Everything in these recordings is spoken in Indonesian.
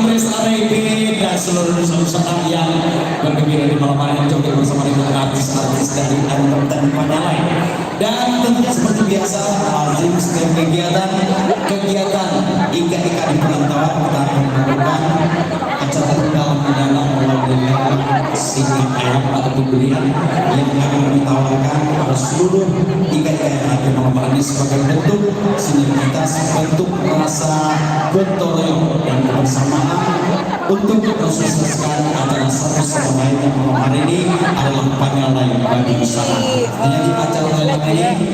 Chris Arifin dan seluruh nusantara yang bergembira di malam hari ini joget bersama dengan artis-artis dari Antam dan Panjalai. Dan tentunya seperti biasa, lazim setiap kegiatan Ika-Ika di perantauan kita akan melakukan acara dalam melalui singing ayam ataupun durian yang akan ditawarkan kepada seluruh Ika-Ika yang ada di malam hari ini sebagai bentuk sinergitas, bentuk rasa gotong royong dan kebersamaan untuk mensukseskan acara satu sama lain yang malam hari ini adalah Panjalai bagi usaha. Jadi acara malam ini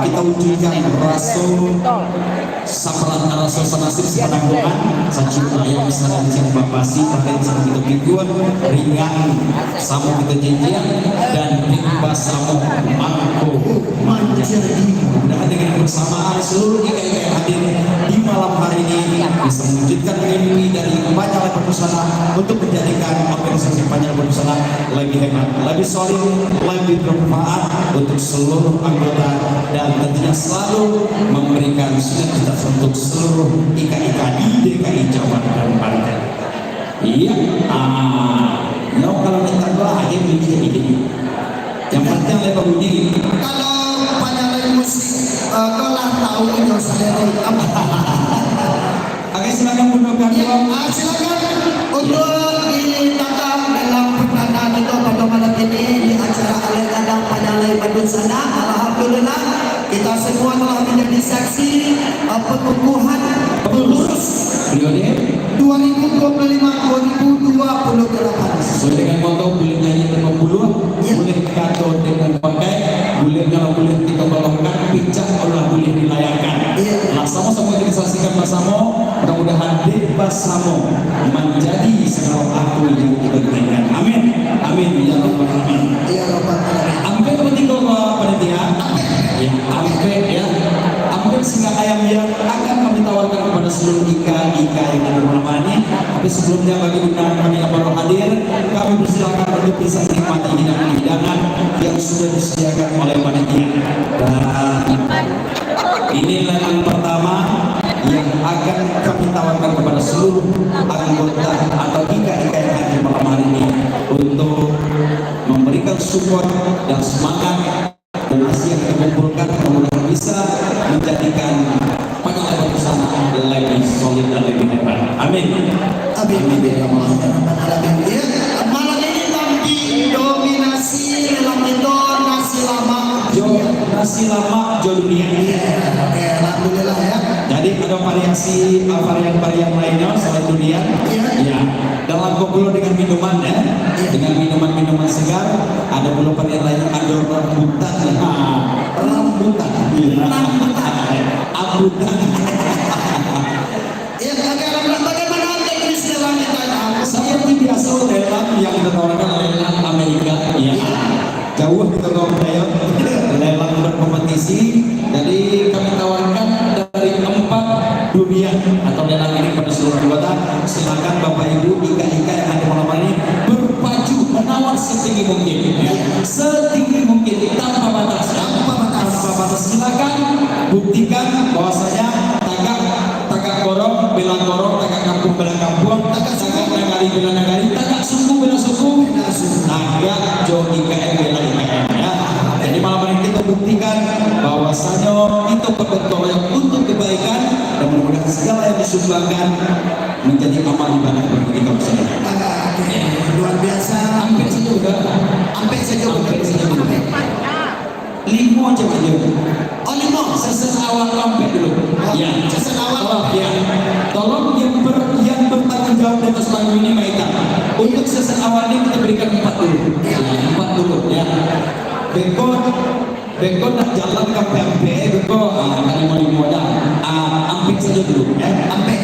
kita wujudkan rasa rasa senasib sepenanggungan sacu ayam misalnya di sini bapasi pakai sama kita pikun ringan sama kita jenjian dan bebas sama mangko menjadi mudah dengan bersamaan seluruh Ika-Ika yang hadir di malam hari ini bisa mewujudkan mimpi dari Panjalai Berbusana untuk menjadikan organisasi Panjalai Berbusana lebih hebat, lebih solid, lebih bermanfaat untuk seluruh anggota dan tentunya selalu memberikan sinergitas untuk seluruh Ika-Ika di DKI Jawa dan Banten. Iya, kalau kita doa aja begini. Yang penting lepas bunyi. Kalau Panjalai musik, kalau tahu itu saya apa? Oke, silakan mendoakan ya, silakan untuk ditangkap dalam pertandaan itu pada malam ini di acara Alir Kadang Panjalai Berbusana. Alhamdulillah kita semua telah menjadi saksi pengukuhan pengurus periode 2025-2028. sesuai dengan moto boleh nyanyi dengan bulu, boleh kado dengan pakai, boleh kalau boleh kita balongkan, picak Allah boleh dilayangkan. Nah, sama-sama kita saksikan bersama, mudah-mudahan bebas sama menjadi segala aku yang kita berikan. Amin, amin ya Rabbal Alamin. Ya Rabbal Alamin. Ambil penting kok panitia. Ya, ambil ya. Ambil singa ayam yang akan kami tawarkan kepada seluruh Ika-Ika yang ada di malam ini. Tapi sebelumnya bagi undangan kami yang baru hadir, kami persilakan untuk bisa menikmati hidangan yang sudah disediakan oleh panitia. Dan inilah yang pertama yang akan kami tawarkan kepada seluruh anggota atau Ika-Ika yang ada di malam hari ini untuk memberikan support dan semangat dan hasil yang dikumpulkan kemudian bisa menjadikan Panjalai Berbusana lebih solid dan lebih hebat. Amin. Amin. Amin. Ya, malam ini nanti dominasi dalam itu nasi lama dunia. Oke, alhamdulillah ya. Jadi ada varian lainnya selain durian. Ya. Dalam kokulo dengan minuman ya, dengan minuman segar. Ada pula varian lainnya ada rambutan. Rambutan. Rambutan. Ya, bagaimana teknis dalam itu? Seperti biasa lelang yang ditawarkan lelang Amerika. Ya. Jauh kita tawarkan lelang berkompetisi. Jadi kami tawarkan dari 4 dunia atau lelang ini pada seluruh anggota. Silakan Bapak Ibu Ika-Ika yang ada malam ini berpacu menawar setinggi mungkin, ya. Setinggi mungkin tanpa batas, silakan buktikan bahwasanya tagak korong bela korong, tagak kampung bela kampung, tagak nagari bela nagari, tagak suku bela suku, tagak jo IKM bela IKM, ya. Jadi malam ini kita buktikan bahwasanya itu berbentuk untuk kebaikan dan mudah-mudahan segala yang disumbangkan menjadi amal ibadah bagi kita bersama. Luar biasa. Hampir saja udah. Hampir saja udah. Limo aja aja. Oh, limo. Sesen awal hampir dulu. Ya. Sesen awal. Ya. Tolong yang bertanggung jawab di atas panggung ini Maita. Untuk sesen awal ini kita berikan 4 dulu. Ya, 4 dulu ya. Beko nak jalan ke PMP, beko kali mau dah. Ampek saja dulu ya. Ampek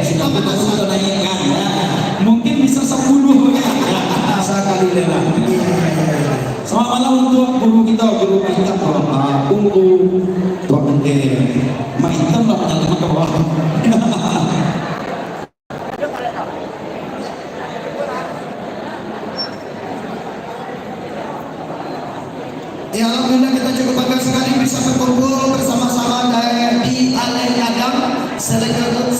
sudah kita sudah naikkan ya. Mungkin bisa 10 ya. Sekali lelah. Selamat malam untuk guru kita Ungu Bangke. Maitam lah teman ke bawah. Ya, alhamdulillah kita cukup bangga sekali bisa berkumpul bersama-sama di Alir Kadang sekaligus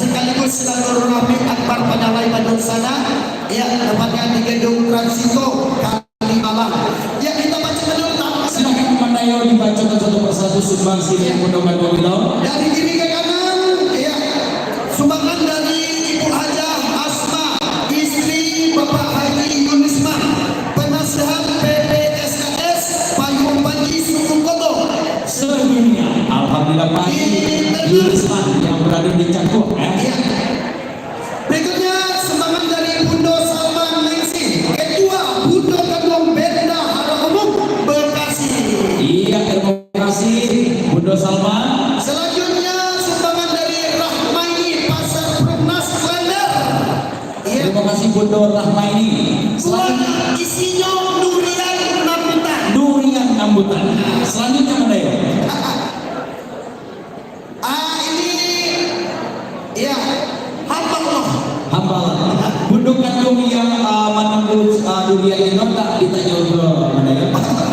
silaturahmi akbar Padalay Badun sana ya dapatkan di gedung Transito Kalimalang. Ya kita baca dulu. Silakan Mandayo dibaca satu persatu sumbangsi yang mudah-mudahan Domino. Dari kiri ke kanan ya sumbangan dari Ibu Hajah Asma istri Bapak Haji Yunisma penasehat PPSKS Payung Panji Suku Koto Sedunia. Alhamdulillah Pak Yurisman yang berada di Cangkup. ya. Berikutnya sumbangan dari Bundo Salman Ningsih Ketua Bundo Gandong Benda Hara Umum Bekasi. Iya, terima kasih Bundo Salman. Selanjutnya sumbangan dari Rahmaini Pasar Perumnas Klender. Ya. Terima kasih Bundo Rahmaini. Tuan isinya Durian Rambutan. Durian Rambutan. Selanjutnya Mandayo. Ini ya hamba Allah. Hamba Bundo Kandung yang menunggu dunia ini tak ditanya ke Mandayo.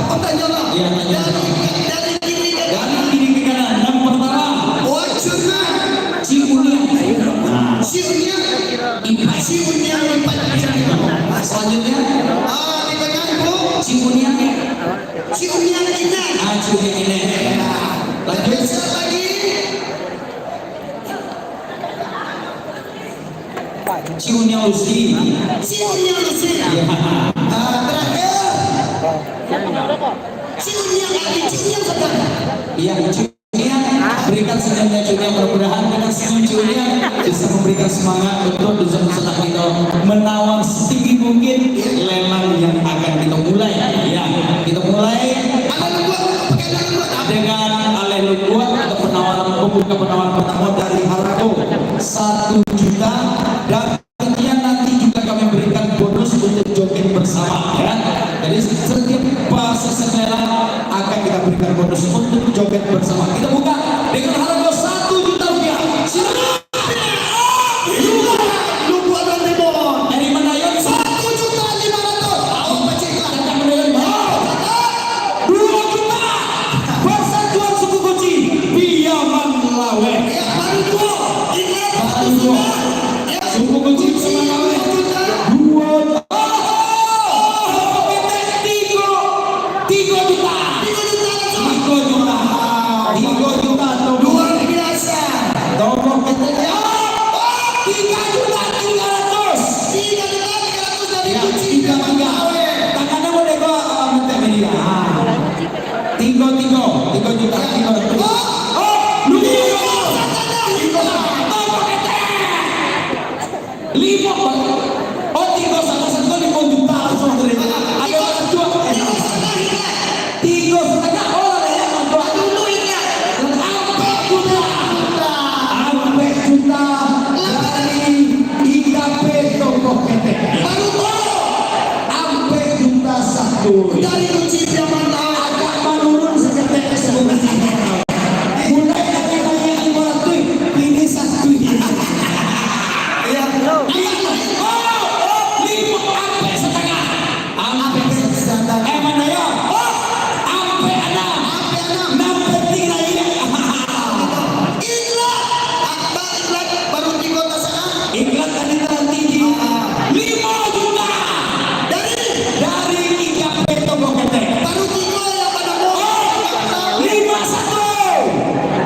Oh, tanya lah. Iya, tanya. Dari kiri ke kanan. Dari kiri ke kanan. Yang pertama Wajuna Ciunia. Nah, Siunya Ipai. Siunya lipat. Selanjutnya Di tengah Bu Ciunia. Siunya Inan. Ciunia ini. Lanjut. Geser lagi Ciunia Usti. Siunya Lucy. Terakhir Siunya lagi Siunya sedang. Iya, Ciunia berikan senyumnya Ciunia, mudah-mudahan dengan senyum Ciunia bisa memberikan semangat untuk usaha-usaha kita menawar setinggi mungkin lelang yang akan kita mulai. Ya, kita mulai dengan aleh lukuat atau penawaran pembuka penawaran pertama dari Harako 1 juta dan tentunya nanti juga kami berikan bonus untuk joget bersama ya. Jadi setiap bahasa senelang akan kita berikan bonus untuk joget bersama. Kita buka dengan harga 1 juta rupiah. Silakan. Lupa dan Timon. Dari Mandayo 1.500.000. Oh, baca iklan. 2 juta. Persatuan Suku Kunci Piaman Lawe. Ya, baru dua. Iklan Baru dua. ya. Suku Kunci Piaman Lawe. 2 juta. Tiga juta. 3 juta. Luar biasa. Tolong katanya 3.300.000. 3.300.000 dari Ya, Kunci 3 tangannya boleh gua minta media. 3 juta. Oh, lu lima. Oh, 3 juta langsung dari. Ada orang tua. 3,5. Oh, ada yang nonton. dulu ingat. 4 juta. 4 juta dari IKP Toko Ketek. Baru dua. 4 juta 1. Dari Kunci Piaman Lawe. Agak menurun seketek sebenarnya. Mulai dari yang 500 ini 1. Ya. Oh, 5 sampai setengah. Sampai setengah. Mandayo. Oh, sampai 6. 6 lagi. Iklan. Akbar iklan baru di kota sana. Iklan tadi tertinggi 5 juta dari IKP Toko Ketek. Baru tiga yang pada mau. 51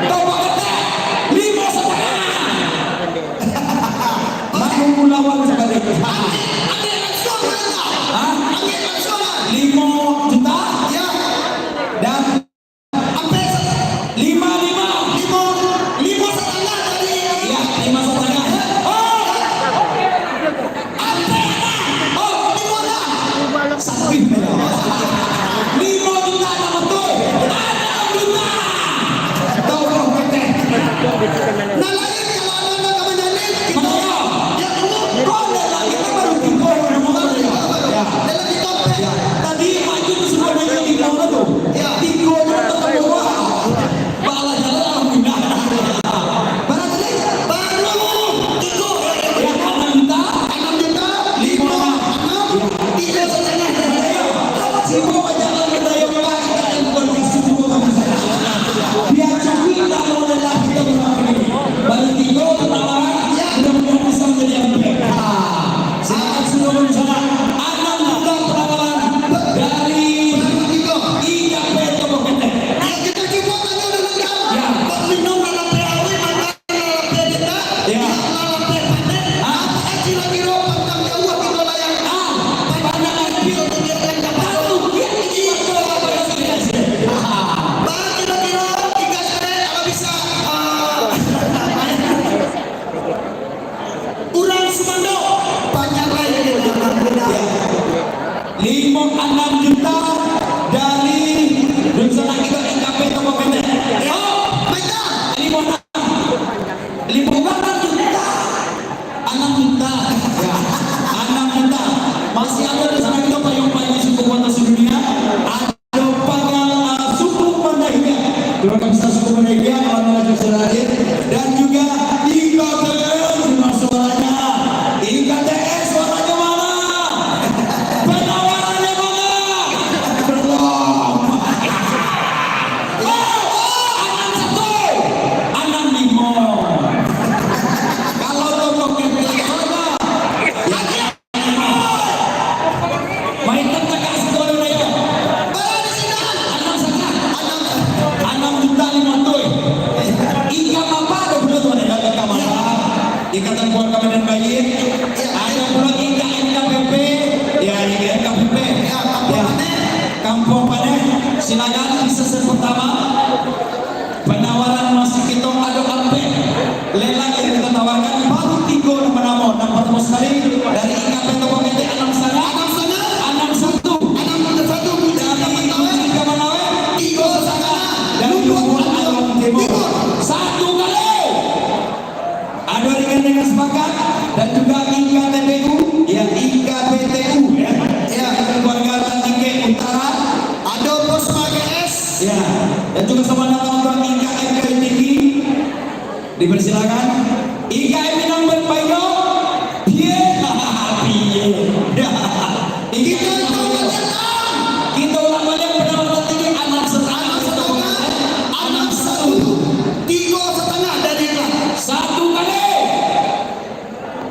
Toko Ketek 5 setengah. Mau lawan sekali. Angin nasional. Hah? Angin nasional. 5 juta Ya. dan Sampai 5 setengah dari ya 5 setengah. Oh, oh, 1 5 juta ada betul. 6 juta. Toko Ketek. nalayan kalau ada kamu nyanyi. Mandayo. Ya dulu. Oh, dan kita baru tinggal ya. Dalam di topeng. Tadi maju semua dari di mana tuh? Ya. Tiga juta ke bawah. Bala jalan alhamdulillah. Baru tadi. Baru tiga. Ya 6 juta. 6 juta. 5 Tiga setengah. semua jalan Mandayo Pak, kita yang konteks semua kami. Biar cakwi tak mau lelah kita berapa ini. Baru tiga 6 juta dari rencana kita IKP Toko Pendek. Oh, Baiklah. 6 juta. 6 juta. Ya, 6 juta. Masih ada rencana kita payung-payung suku kota sedunia. Ada pangal suku Mandaiga. Terima kasih suku Mandaiga yang sudah hadir dan juga IKTS dengan suaranya. IKTS suaranya mana? Penawarannya mana? Belum. Anak 1, anak 5. Kalau Toko Pendek mana? Ya, main tengah sekolah na yun. Anak sana. 6 juta 500. Ika mapado betul tuan ada ika mapa. Ikatan Keluarga Medan Bayi. Ada pula ika NKPP. Ya NKPP. Ya Kampung Panen. Silakan di sesi pertama. Penawaran masih kita ada apa? Lelang yang kita tawarkan baru 3 nama-nama. Dan pertama sekali dari IKP Toko Pendek Anam Sana. Anam 1. Dan 2 Anam Timur. 1 kali. Ada dengan sepakat dan juga IKTPU, ya IKPTU, ya keluarga Tinggi Utara. Ada Bos PGS. Ya, dan juga sama teman-teman IKM Tinggi. Dipersilakan. IKM Minang Berpayo. Piye. Kita ulang balik penawaran tinggi anak setengah. 3,5 dari iklan. 1 kali.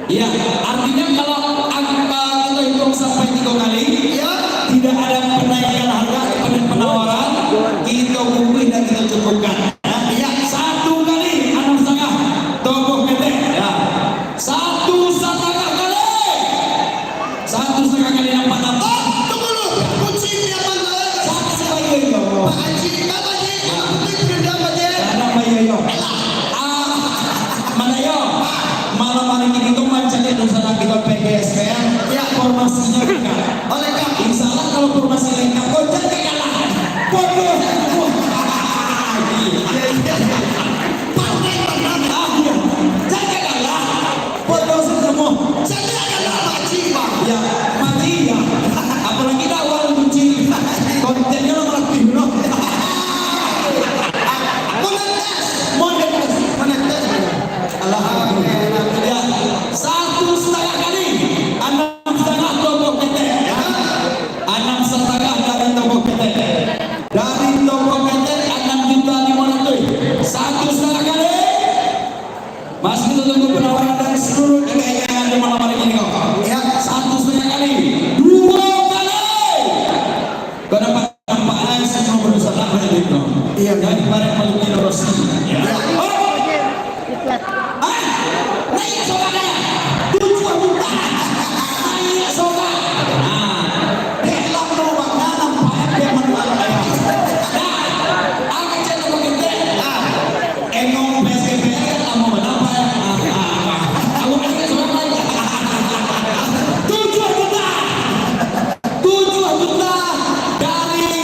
Ya, artinya kalau angka kita hitung sampai 3 kali, Ya. tidak ada penaikan harga pada penawaran, kita kumpul dan kita cukupkan. Ya, 1 kali anak setengah Toko Pendek. Ya, 1,5 kali. 1,5 kali yang mana? Tunggu dulu. Kucing dia mana? Sama sebagai yo. Pak Haji, apa Haji? Ini gendam aja. Ada bayi yo. Mana yo? Malam hari ini itu macamnya rencana kita PGSPN. Ya, formasinya lengkap. Oleh Kak. Insya Allah kalau formasi lengkap, kau jangan kekalahan. Bodoh. Jangan kalah. Bodoh semua. Jadi adalah Pak Haji, Bang. Ya, mati ya. Apalagi dakwah kunci. Kontennya nomor aktif, no? Monetes. Alhamdulillah. Ya, 1,5 kali. 6,5 Toko Pendek. Ya. 6,5 dari Toko Pendek. Dari Toko Pendek 6 juta 500. 1,5 kali. Masih kita tunggu penawaran dari seluruh IKM yang ada malam hari ini kok. Ya, 1,5 kali. 2 kali. Kau dapat nampaknya semua berusaha pada itu. Iya. Dari kemarin malukin Rossi. Ya. Oh. Naik sobat saya. 7 juta. Naik sobat. Helang doang nanam pakai menang saya. Aku cek Toko Pendek. Engkau PSBB kamu berapa ya? Aku kasih sobat lagi. 7 juta. 7 juta dari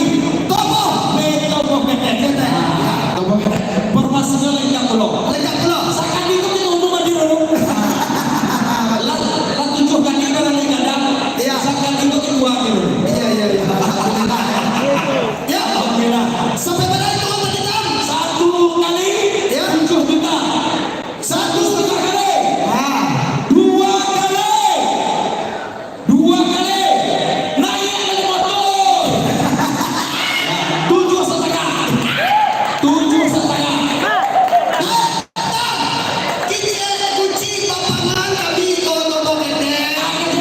Toko Pendek. Toko Pendek. Formasinya lengkap belum? Lengkap belum? Sakan itu kita umum aja dulu. Lah 7 kan itu nanti kadang. Iya. Sakan itu kedua dulu. Iya. Ya. Alhamdulillah. Sampai pada itu apa kita? 1 kali Ya. 7 juta. 1,5 kali. 2 kali. 2 kali. Naik dari motor. 7,5. 7,5. Kita ada kunci lapangan kami kalau Toko Pendek. Ya.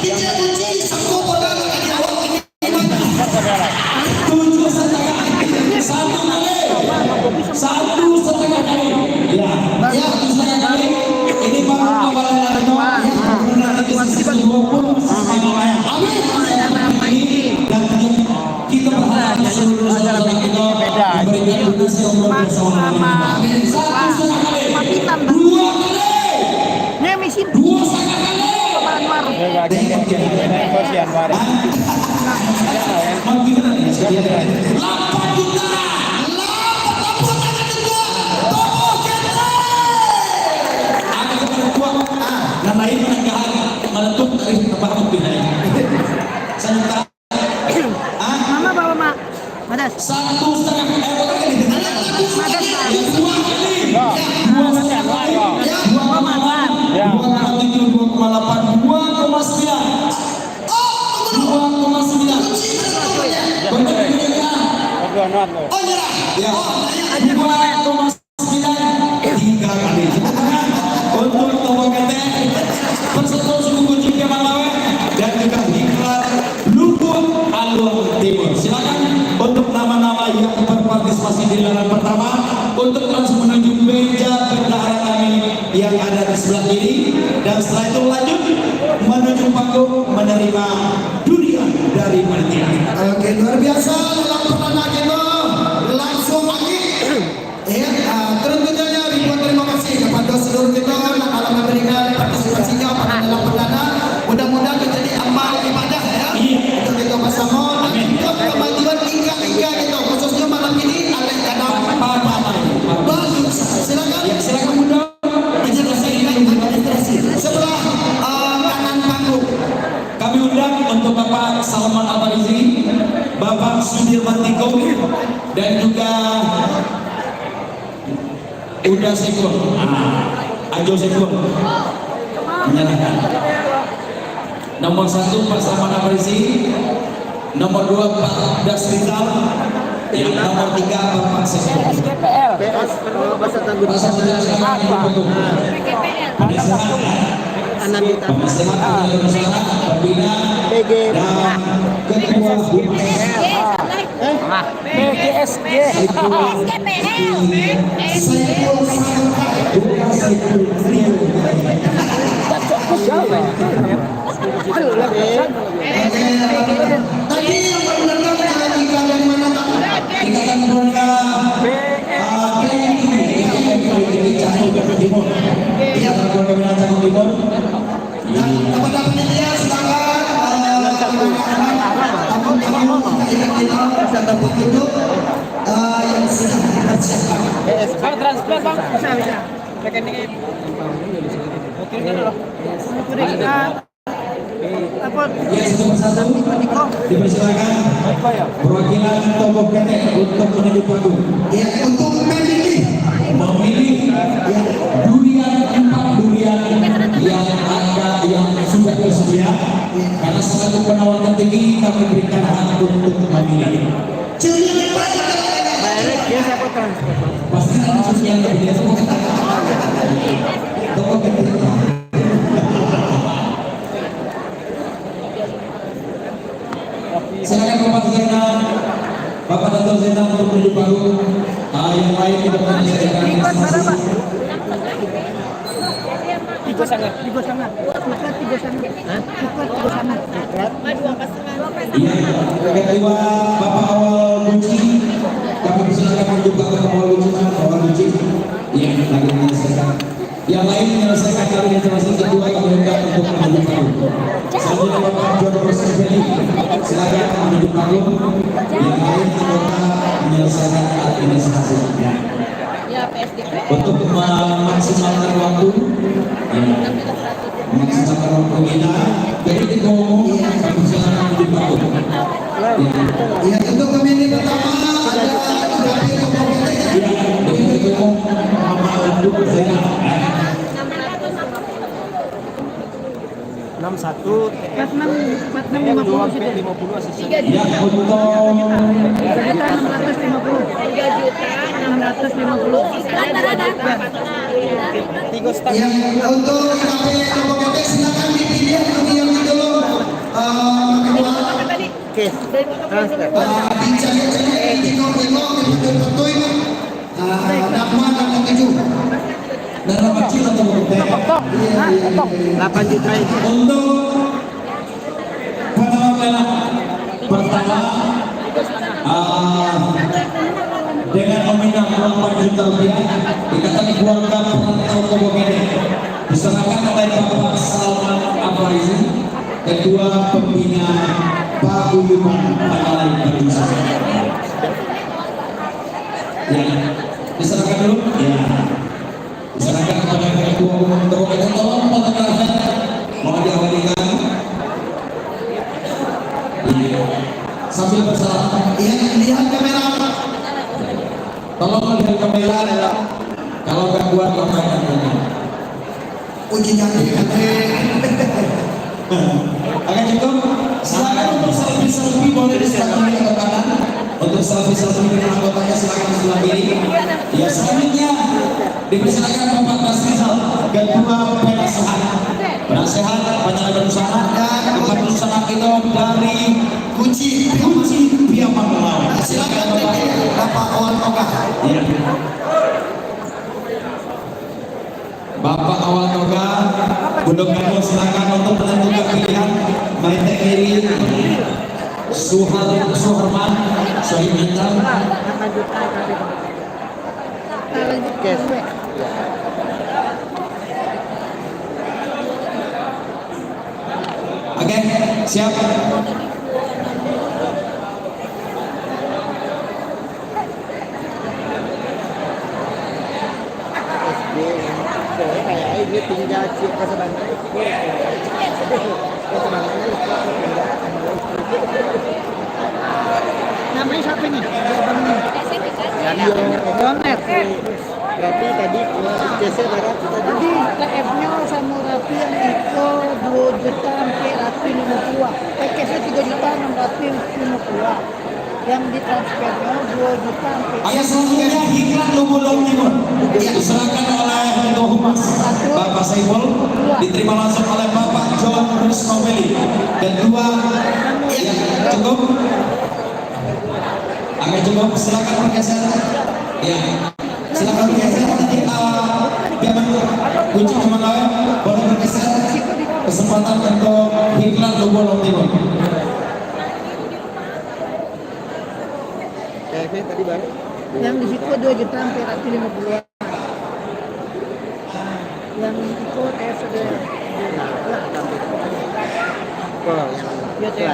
Kita kunci sanggup pada lagi awak ini. Ini baru awalan kita Mapitan dua kali, mesin dua setengah kali. Anwar. Lapan juta. Ada ketentuan. Nah lain menanggahan meletup dari tempat pimpinan. Sejuta. Mama bawa mak. Madas. Satu setengah. Berapa kali? Madas. Dua kali. Dua setengah kali. Dua koma delapan. 2,7, 2,8, 2,9. 2,9. Oh nyerah. Ya, 2,9 tiga kali. Untuk Tomo Kete, Persatuan Suku Kucing Malawi dan juga Diklat Lumpur Alur Timur. Silakan untuk nama-nama yang berpartisipasi di laran pertama untuk langsung menuju meja bendahara kami yang ada di sebelah kiri, dan setelah itu lanjut menuju panggung menerima durian dari panitia. Oke, luar biasa dalam perdana kita langsung lagi. Ya, tentunya ribuan terima kasih kepada seluruh kita yang telah memberikan partisipasinya pada dalam perdana. Mudah-mudahan menjadi amal ibadah ya untuk kita bersama dan untuk kemajuan hingga kita khususnya malam ini oleh kadang bagus. Silakan. Ya, silakan mudah. Sebelah kanan panggung. Kami undang untuk Bapak Salman Abarizi, Bapak Sudirman Tiko, dan juga Uda Sekur, Ajo Sekur menyerahkan. Nomor 1 Pak Salman Abarizi, nomor 2 Pak Dasrizal, yang nomor 3 Bapak Sekur. Bahasa Tangguh. Anandita. BGSG. Tadi yang benar-benar dari mana Pak? Ikatan Keluarga Timur. Ikatan Keluarga Minangkabau Timur. Kepada panitia silakan tamu-tamu duduk yang sudah dipersiapkan. Bang transfer bang. Bisa. Rekening. Apa? Ya, satu dipersilakan perwakilan Tomo Kete untuk menuju panggung. Ya, untuk memilih Durian 4 durian yang ada yang sudah tersedia, karena selalu penawaran tinggi kami berikan hak untuk memilih. ciri Bayar dia siapa transfer? Pasti langsung yang lebih dari Tomo Kete. Silakan Bapak Zainal, Bapak Dato Zainal untuk menuju panggung. Yang lain kita akan disediakan informasi. Tiga sangat. Tiga sangat. Tiga sangat. Tiga sangat. Iya, kedua Bapak Awal Kunci, kami persilakan menuju ke Awal Kunci, Awal Kunci. Iya, lagi menyelesaikan. Yang lain menyelesaikan kali informasi kedua kami undang untuk menuju panggung. Selanjutnya Bapak Jono Roseli, silakan menuju panggung. Yang lain kita menyelesaikan administrasi. Untuk memaksimalkan waktu, memaksimalkan waktu kita, jadi kita ngomong, kami silakan menuju panggung. ya untuk pemilih pertama ada dari Tomo Kete. Ya, jadi kita ngomong, mendukung saya. 61 46 50 asisten. Ya, untuk 3,5. Yang untuk KP Tomo Kete silakan dipilih untuk yang itu kedua Oke. Transfer. bicara Tino betul-betul nama dan keju. dan Bapak Cil atau Bapak Teh. 8 juta itu. Untuk penampilan pertama dengan nominal 8 juta rupiah ikatan keluarga perantau Kobogede diserahkan oleh Bapak Salman Afarizi, Ketua Pembina Paguyuban Panalai Bandung Selatan. Ya, diserahkan dulu. Ya, diserahkan kepada Ketua Umum Kobogede. Tolong fotografer mau diawalikan. Ya, sambil bersalam. Ya, lihat kamera. Tolong melihat kamera ya. Kalau nggak kuat lambaikan ini. Uji nyali. Oke cukup. Silakan untuk selfie boleh di sebelah kiri atau kanan. Untuk selfie dengan anggotanya silakan di sebelah kiri. Ya selanjutnya dipersilakan Bapak Basrizal, Ketua Penasehat. Penasehat Panjang Berusaha dan Bapak Berusaha itu dari Kunci. Piaman Melawan. Silakan Bapak Awan Toga. Ya. Bapak Awal Toga, Gunung Kano silakan untuk menentukan pilihan baik kiri Suharman, Sohib Intan. Oke, siap. Kayak ini tinggal ke sebanyak namanya siapa nih? Yonet. Berarti tadi CC Barat tadi TF-nya sama Rapi yang itu 2 juta sampai Rapi 52. Cash-nya 3 juta 652. Yang ditransfernya 2 juta sampai. Ayah selanjutnya iklan Lumulong Timur diserahkan oleh Ketua Humas Bapak Saiful, diterima langsung oleh Bapak John Rusmaweli. Kedua, ya, cukup. Agak cukup, silakan bergeser. Ya, silakan bergeser. Nanti biar kunci cuma boleh bergeser. Kesempatan untuk iklan Lumulong Timur. Tadi baru yang di situ 2 juta sampai 50. Yang itu sudah ya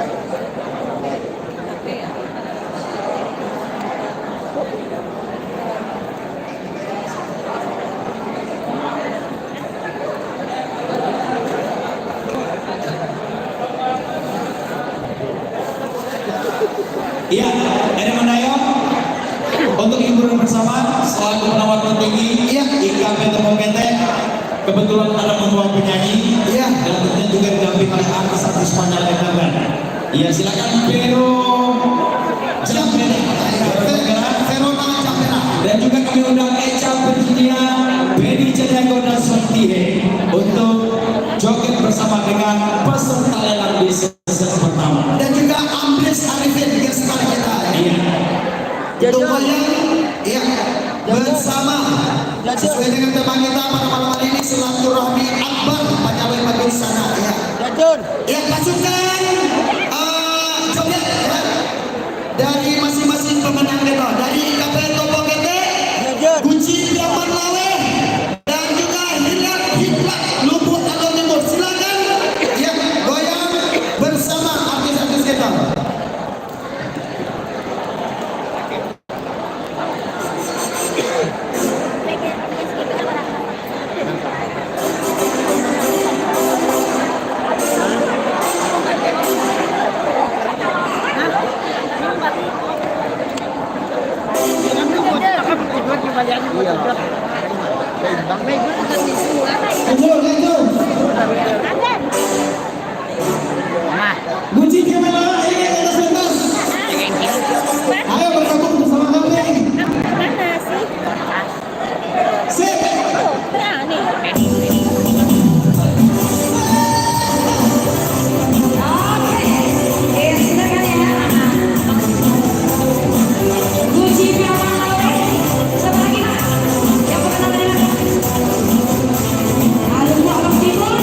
Iya, dari Mandayong untuk hiburan bersama selaku penawar tertinggi IKP Kobogede. Kebetulan ada membawa penyanyi dan tentunya juga didampingi oleh artis-artis Panjang Lebaran. Iya, silakan Vero. Dan juga kami undang Eca Virginia, Benny Cediago dan Sontihe untuk joget bersama dengan peserta lelang di sesi pertama. Dan juga Ambles Arifin gestar kita. Iya. Untuk goyang, iya, bersama sesuai dengan tema kita pada malam hari ini silaturahmi akbar Panjawai Bandung sana. Ya. Jajun. Ya, pasukan joget ya, dari masing-masing pemenang kita dari IKP Kobogede, Kunci Piaman Lawe, dan juga Hikmat Lubuk Alor Timur. Silakan ya goyang bersama artis-artis kita. Kunci Piaman Lawe, ini atas pentas. Ayo bergabung bersama kami. Sip. Alumni Timur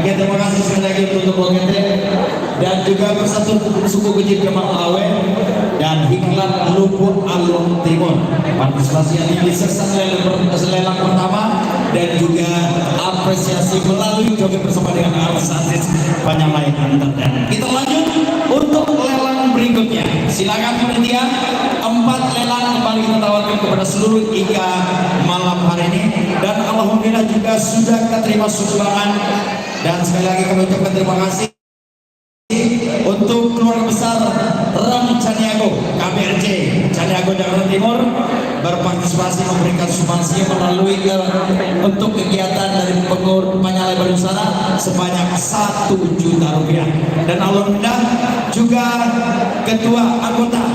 Oke, terima kasih sekali lagi untuk Bogete dan juga bersatu suku Kejip Kemal Awe dan Hiklat Lubu Alun Timur. Partisipasi yang disertai lelang pertama dan juga apresiasi melalui joget bersama dengan artis Panyalai Entertainment. Kita lanjut untuk lelang berikutnya. Silakan panitia, 4 lelang kembali kita tawarkan kepada seluruh IKA malam hari ini dan alhamdulillah juga sudah keterima sumbangan. Dan sekali lagi kami ucapkan terima kasih untuk keluarga besar Ram Caniago KPRC Caniago Jakarta Timur berpartisipasi memberikan sumbangsi melalui untuk kegiatan dari pengurus Panyalai Badungsana sebanyak 1 juta rupiah. Dan alhamdulillah juga ketua anggota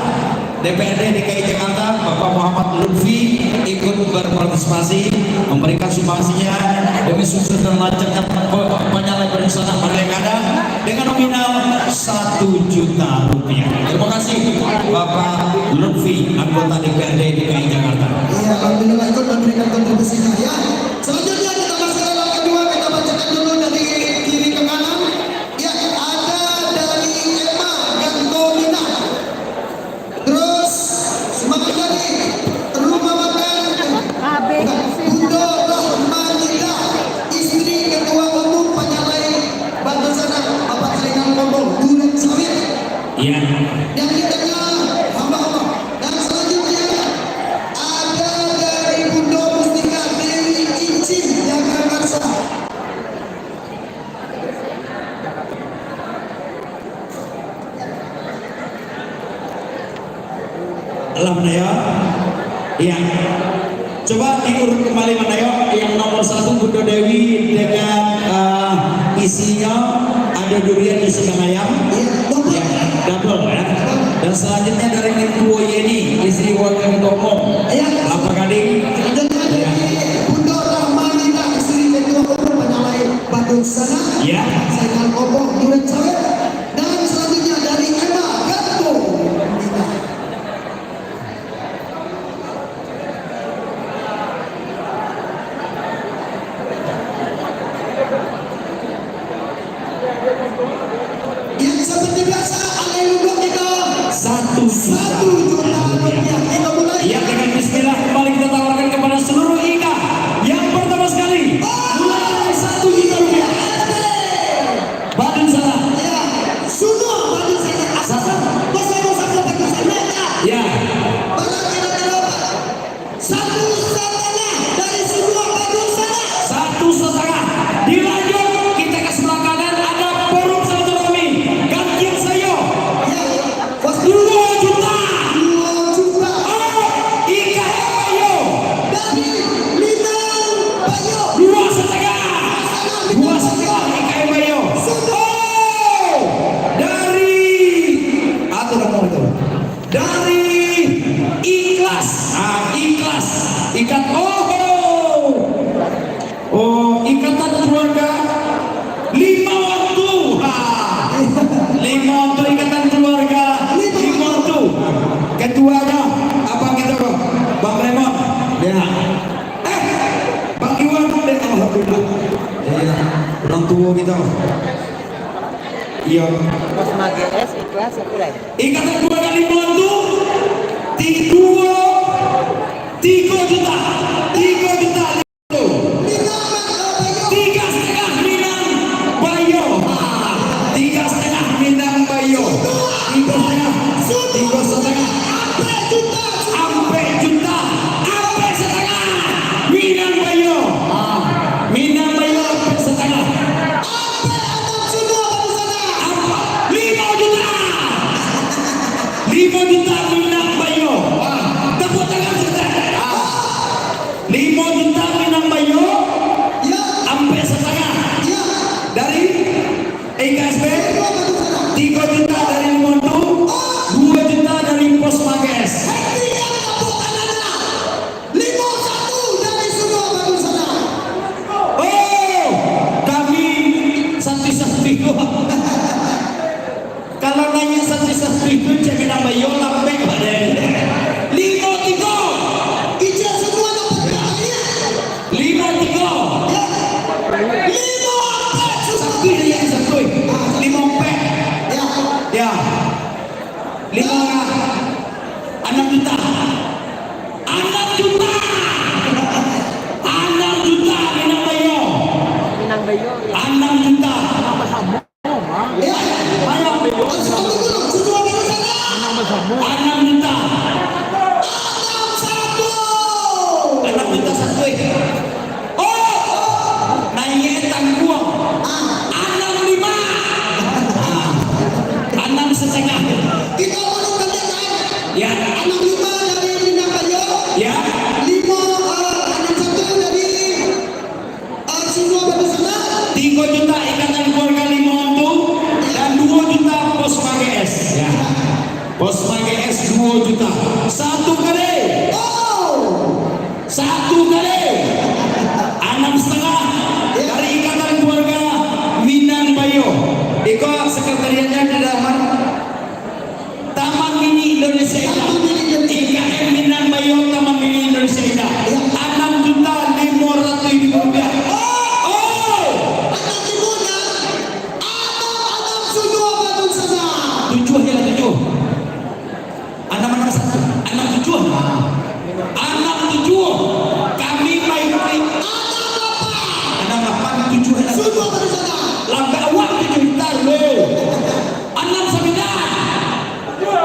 DPRD DKI Jakarta Bapak Muhammad Lutfi ikut berpartisipasi memberikan sumbangsinya demi sukses dan lancarnya Panyalai Badungsana Merdeka dengan nominal 1 juta rupiah. Terima kasih Bapak Lutfi anggota DPRD DKI Jakarta. Iya, alhamdulillah ikut memberikan kontribusinya ya. Selanjutnya kita masuk ke lelang kedua, kita bacakan dulu dari kiri ke kanan. Ya, ada dari Emma Gantomina. Terus semangat lagi. Rumah makan Bundo Rahmanita, istri ketua umum Panyalai Badungsana Bapak Seringan Kombong Duren Sawit. Iya. Yang kitanya hamba-hamba. Dan selanjutnya ada dari Bundo Mustika Dewi Incin Jakarta. Alhamdulillah. Iya. Coba diurut kembali Manayo yang nomor 1 Bundo Dewi dengan isinya ada durian di sedang ayam. Ya, double ya. Dan selanjutnya dari Ibu Yeni, istri wakil ketua umum. Apa Gading? Selanjutnya dari Bundo Rahmanita, istri ketua umum Panyalai Badungsana. Ya. Seringan Kombong Duren Sawit. Dan selanjutnya dari Emma Gantomina. Yang seperti biasa, alai ludok kita 1 juta 1 juta rupiah. Kita mulai. Ya, dengan bismillah kembali kita tawarkan kepada seluruh IKA. Yang pertama sekali mulai dari 1 juta rupiah. Badungsana. Ya, sudah Badungsana. Asal dosa-dosa Badungsana. Ya. Barang kira-kira 1,5 dari semua Badungsana. 1,5. Dilanjut kita ke sebelah kanan ada forum silaturahmi gantian sayo Ya, was 2 juta. 2 juta Oh, IKA Bayo dari Minang Bayo. 2,5. 2,5 IKA Bayo. Oh, dari atau nomor itu dari Ikhlas. Ikhlas ikat ikatan keluarga 5 waktu. 5 waktu ikatan keluarga 5 waktu. Ketuanya apa kita bang? Bang Raymond. Ya. Bang Iwan deh alhamdulillah. Ya, orang tua kita. Iya. Mas Mages ikhlas aku lagi. Ikatan keluarga 5 waktu 3 juta. 3 juta. Minang Bayo. 3,5 Minang Bayo. 3,5 Minang Bayo. 3,5. Ampe juta. Ampe setengah. Minang Bayo. Minang Bayo ampe setengah. Apa semua Badungsana? Apa? 5 juta. 5 6 juta. 6 juta. 6 juta Minang Bayo. Minang Bayo. 6 juta. Nama Samu, mah. Ya. Minang Bayo. Tunggu dulu. Semua pada sana. Nama Samu. 6 juta. 6 juta satu. Oh, naik tangguang. 65. 6,5. Kita mau kerjakan. Ya, 65 dari Minang Bayo. ya. 61 dari semua pada sana. 3 juta ikatan keluarga Limontu dan 2 juta pos PGS. Ya. Pos PGS 2 juta. 1 kali. Oh. 1 kali. 6,5 dari ikatan keluarga Minang Bayo. Iko sekretariatnya di dalam Taman Mini Indonesia Indah. IKM Minang Bayo Taman Mini Indonesia Indah. 6 juta 500.000 rupiah. Oh, Anak ibunya. Anak semua pada sana. 7 aja lah 7. Anak 1, anak 7. Anak 7. Kami baik-baik. Anak 8, 7 anak. Semua pada sana. Lambat awak 7 juta lo. 6 9. 7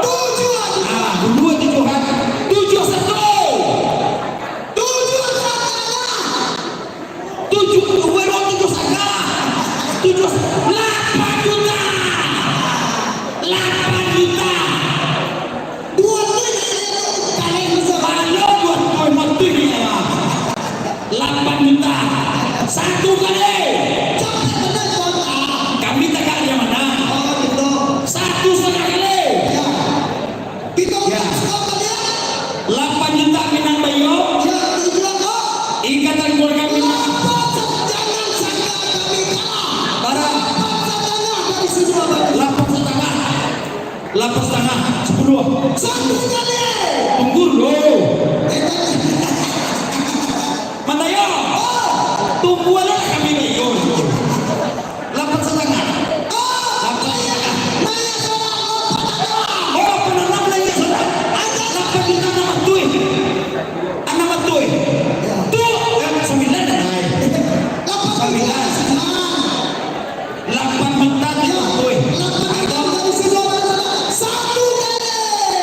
aja. Ah, 2 7 kan. 7 1. 7 sana. 7 7 sana. 7 8 juta. 8 juta. Dua ini kalian bisa. Kalau buat kau mati dia. 8 juta. 1 kali. Jangan benar kota. Kami tak ada mana. Oh gitu. 1,5 kali. Ya. Kita Ya. semua kalian. 8 juta Minang Bayo. Ya tujuan kok. Ikatan keluarga Minang. Jangan sangka kami kalah. Barang Jangan dari semua pada. 8,5. 8,5. 10. Satu kali. Tunggu lo. Mana ya? Tunggu lah kami Bayo. 8,5. 8,5. Oh, penanam lagi sudah. Ada 8 juta nama tuh. Nama tuh. Tuh, 9 dah. 9. 8 juta nama tuh.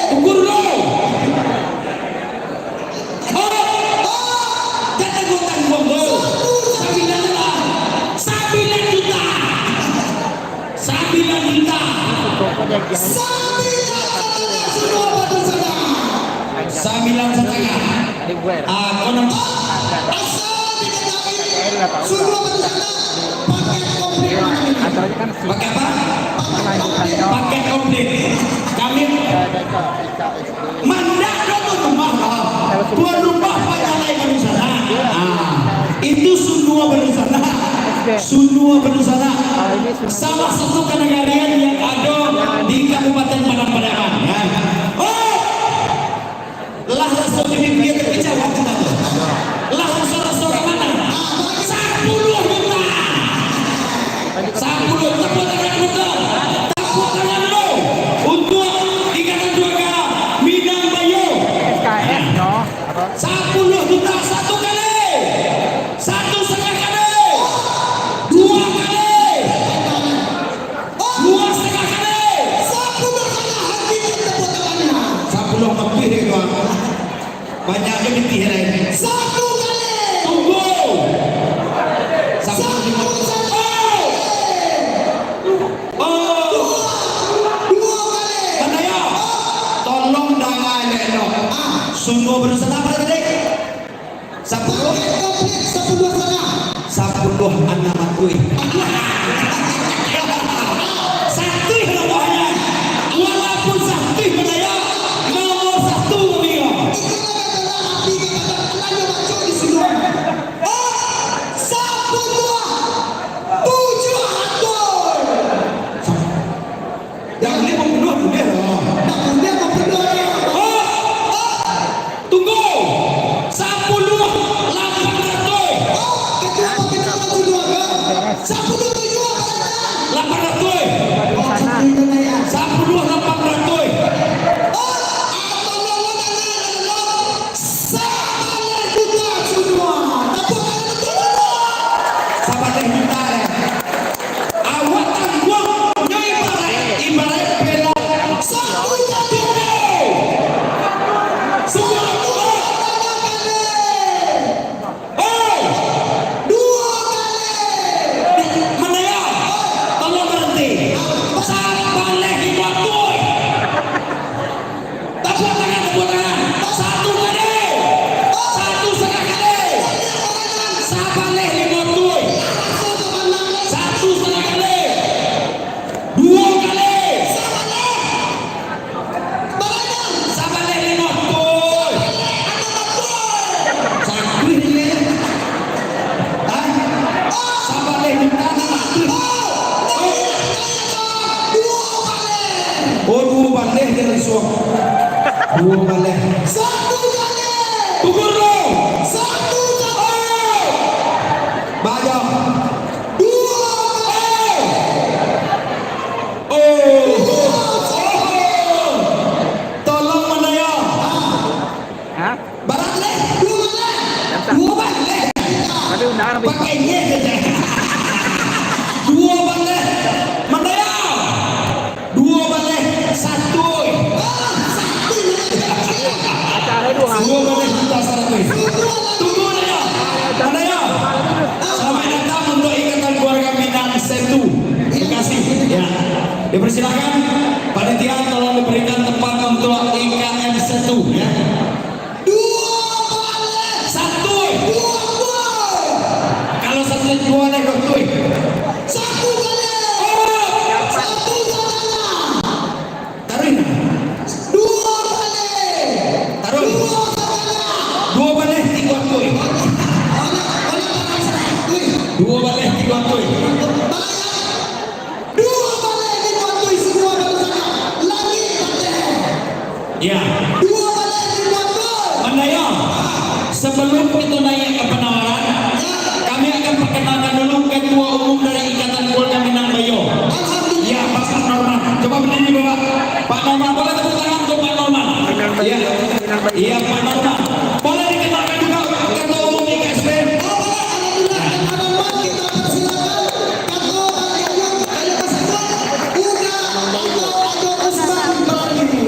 Tunggu dulu. Oh, jangan gua tanggung lo. 9 lah. 9 juta. 9 juta. Kok dia jangan 9,5. di gue. Konon Elah tahu. Asalnya kan si pakai apa? lanjutannya. Paket komplit. Kami Ada KSD. mandat untuk rumah. Tuan rumah Pancalai baru sana. Itu Sundua baru sana. Sundua baru sana. Salah satu kenegarian yang ada di Kabupaten Padang-Padangan. Ya. Oh, lah langsung dipikir kejauhan kita tuh. Lah langsung mana? 10 juta. 10 juta buat anak muda. Tepuk tangan lo untuk ikatan keluarga Minang Bayo. SKS no. Apa? 10 juta 1 kali. 1,5 kali. 2 kali. 2,5 kali. 10 lebih deh gua. Banyak yang ditirai. Tunggu. 10. Oh. Mana ya? Tolong dangan elok. Sungguh berusaha apa tadi? 10 anak matui. Satu namanya. Walaupun satu bedaya nomor 1 beliau. Yang ini pembunuh dunia loh. Tunggu. 10 800. 10 Satu kali. Pukul bro. Satu kali. Bajo. Dua kali. Oh. Tolong Mandaya. Hah? Barat leh. Dua leh. Dua balik. Tapi undangan habis. Pakai ye saja. Dua balik. Mandaya. Dua balik. Satu. Satu. Acara dua hari. Dua balik juta 100. Tunggu Mandaya. Mandaya. Selamat datang untuk Ikatan Keluarga Minang Setu Bekasi. Ya. Dipersilakan panitia tolong diberikan tempat untuk IKM Setu ya. Dua balik. Satu. Dua gol. Kalau satu dua nih kau tuh. Satu kali. Satu kali. Taruhin. Dua kali. Taruh. Dua kali. Dua balik tiga tuh. Dua balik tiga tuh. Dua balik di Bantui semua bersama. Lagi balik. Ya. Dua balik di Bantui. Mandaya. Sebelum itu naik ke penawaran, kami akan perkenalkan dulu ketua umum dari Ikatan Keluarga Minang Bayo. Ya, Pak Norman. Coba berdiri Bapak. Pak Norman, boleh tepuk tangan untuk Pak Norman. Iya, iya Pak Norman. Boleh dikenalkan juga ketua umum IKSP.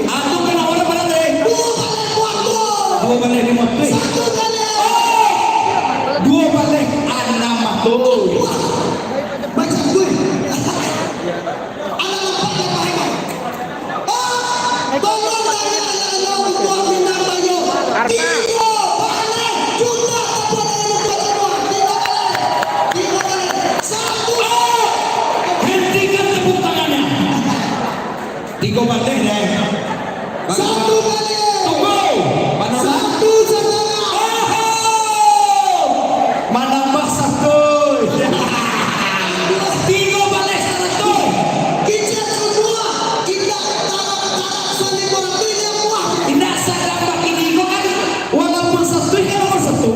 Atau penawaran pada deh. Dua balik lima tuh. Dua balik enam tuh. Hentikan tepuk tangannya. Tiga balik deh. Satu kali. Tunggu. Pak Norman. Satu saudara. Menambah satu. Tiga balik satu. Kita semua kita tarap saling berbeda muah. Tidak sadar bagi Digo kan walaupun satu ini nomor satu.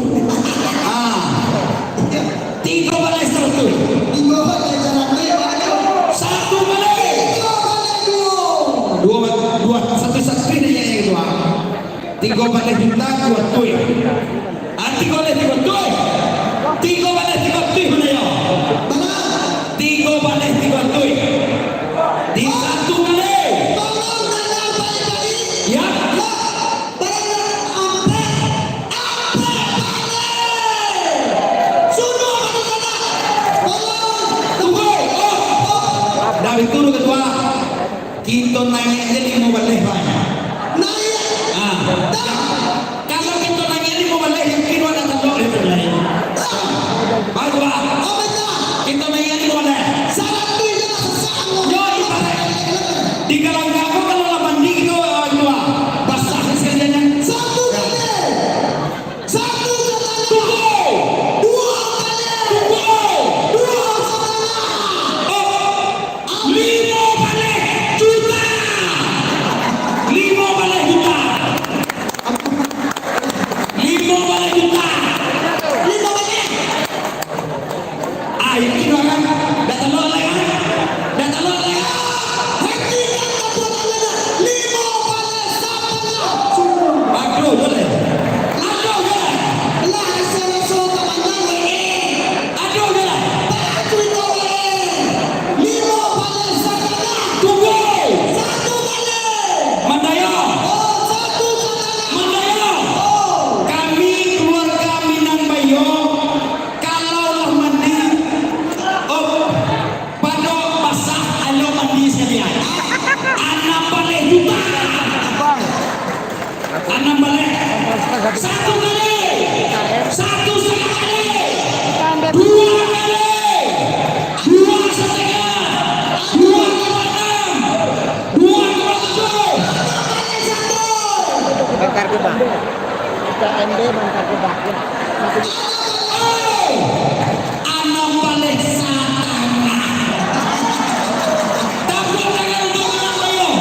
Tiga balik satu. Di bawah jajaran banyak. Satu balik. Tiga balik dua. Dua satu satu ini yang itu. Tiga balik juta dua tuh. Tiga balik tiga tuh. Tiga balik tiga tuh mana ya? Tiga balik tiga tuh. Di satu balik. Tolong nanya baik-baik. Ya. Tunggu. Dari itu ketua kita nanya aja lima balik banyak. Kalau kita nanya lima balik yang kira ada tanduk itu lain. Bagus pak. Kita nanya lima balik. Yo ibarat. Di kalang kamu kalau lapan di itu dua basah sekalian. Tunggu. Lima balik juta. Lima balik juta. Lima balik juta. Yang kira kan? Data lo lagi kan? Data lo lagi kan? Aduh, boleh. Aduh, boleh. Aduh, boleh. Tunggu. Mandaya. Mandaya. Kami keluarga Minang Bayo kalaulah mandi pada basah alo mandi sekalian. Anak balik juta. Anak balik. Satu kali. Satu sekali. Dua kali. Dua setengah. 2,6. 2,7. Bangkar Gebang. KMD Bangkar Gebang. Anak balik setengah. Tepuk tangan untuk Minang Bayo.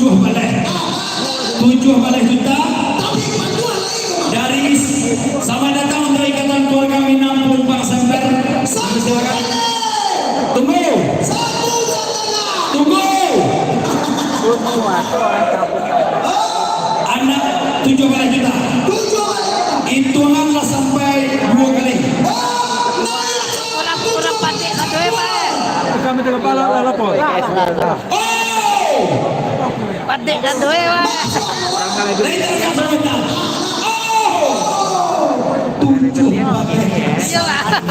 7 juta dari sama datang dari Ikatan Keluarga Minang Pelumpang Semper. Silakan. Tunggu. Anak 7 juta. Hitunganlah sampai 2 kali. Kurang patik satu Pak. Kami tengah pala lapor. Patik satu Pak. Iya Pak.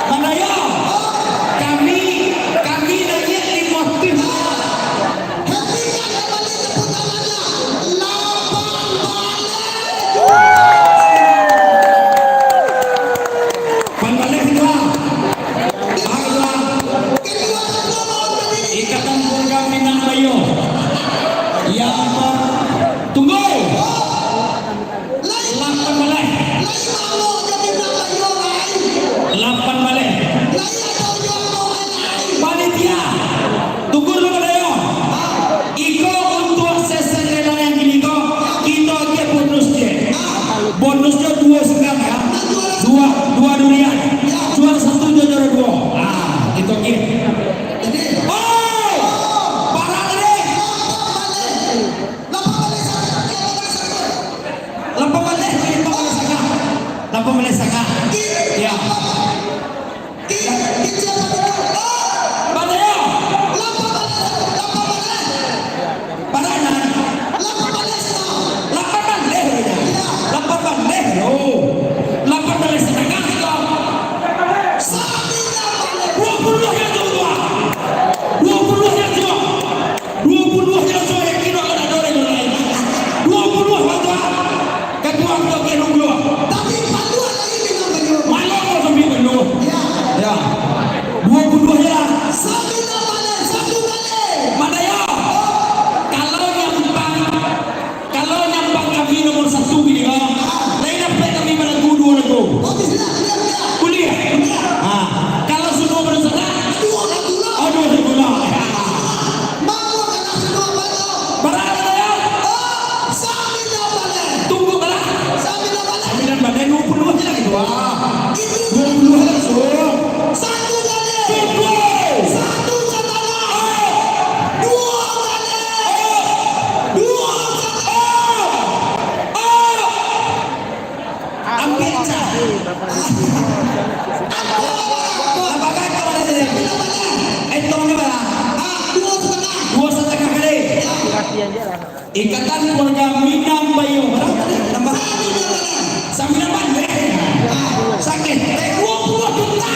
Manaya, kami nanya di motif. Pembalik kedua, Ikatan Keluarga Minang Bayo yang tunggu 8 balik panitia tunggu dulu Dayo iko untuk sesen rela yang gini kok kita ke bonusnya 2 sekarang ya 2 durian jual 1 jodoh 2 itu oke. Lampu melesaka ya Badaya Baranan Lapan balik Lapan balik setengah kita 20 yang kedua 20 yang kedua 20 yang kedua yang kira ada orang lain 20 kedua kedua kedua ya 22 ya mana ya kalau nyampang kami nomor 1 gini kan lain apa kami pada 2 lagu kuliah kalau sudah bersama aduh gula berapa ya tunggu kalah sambilan badai 20 aja lagi 20 langsung Ikatan Keluarga Minang Bayo tambah 9 sakit 20 juta.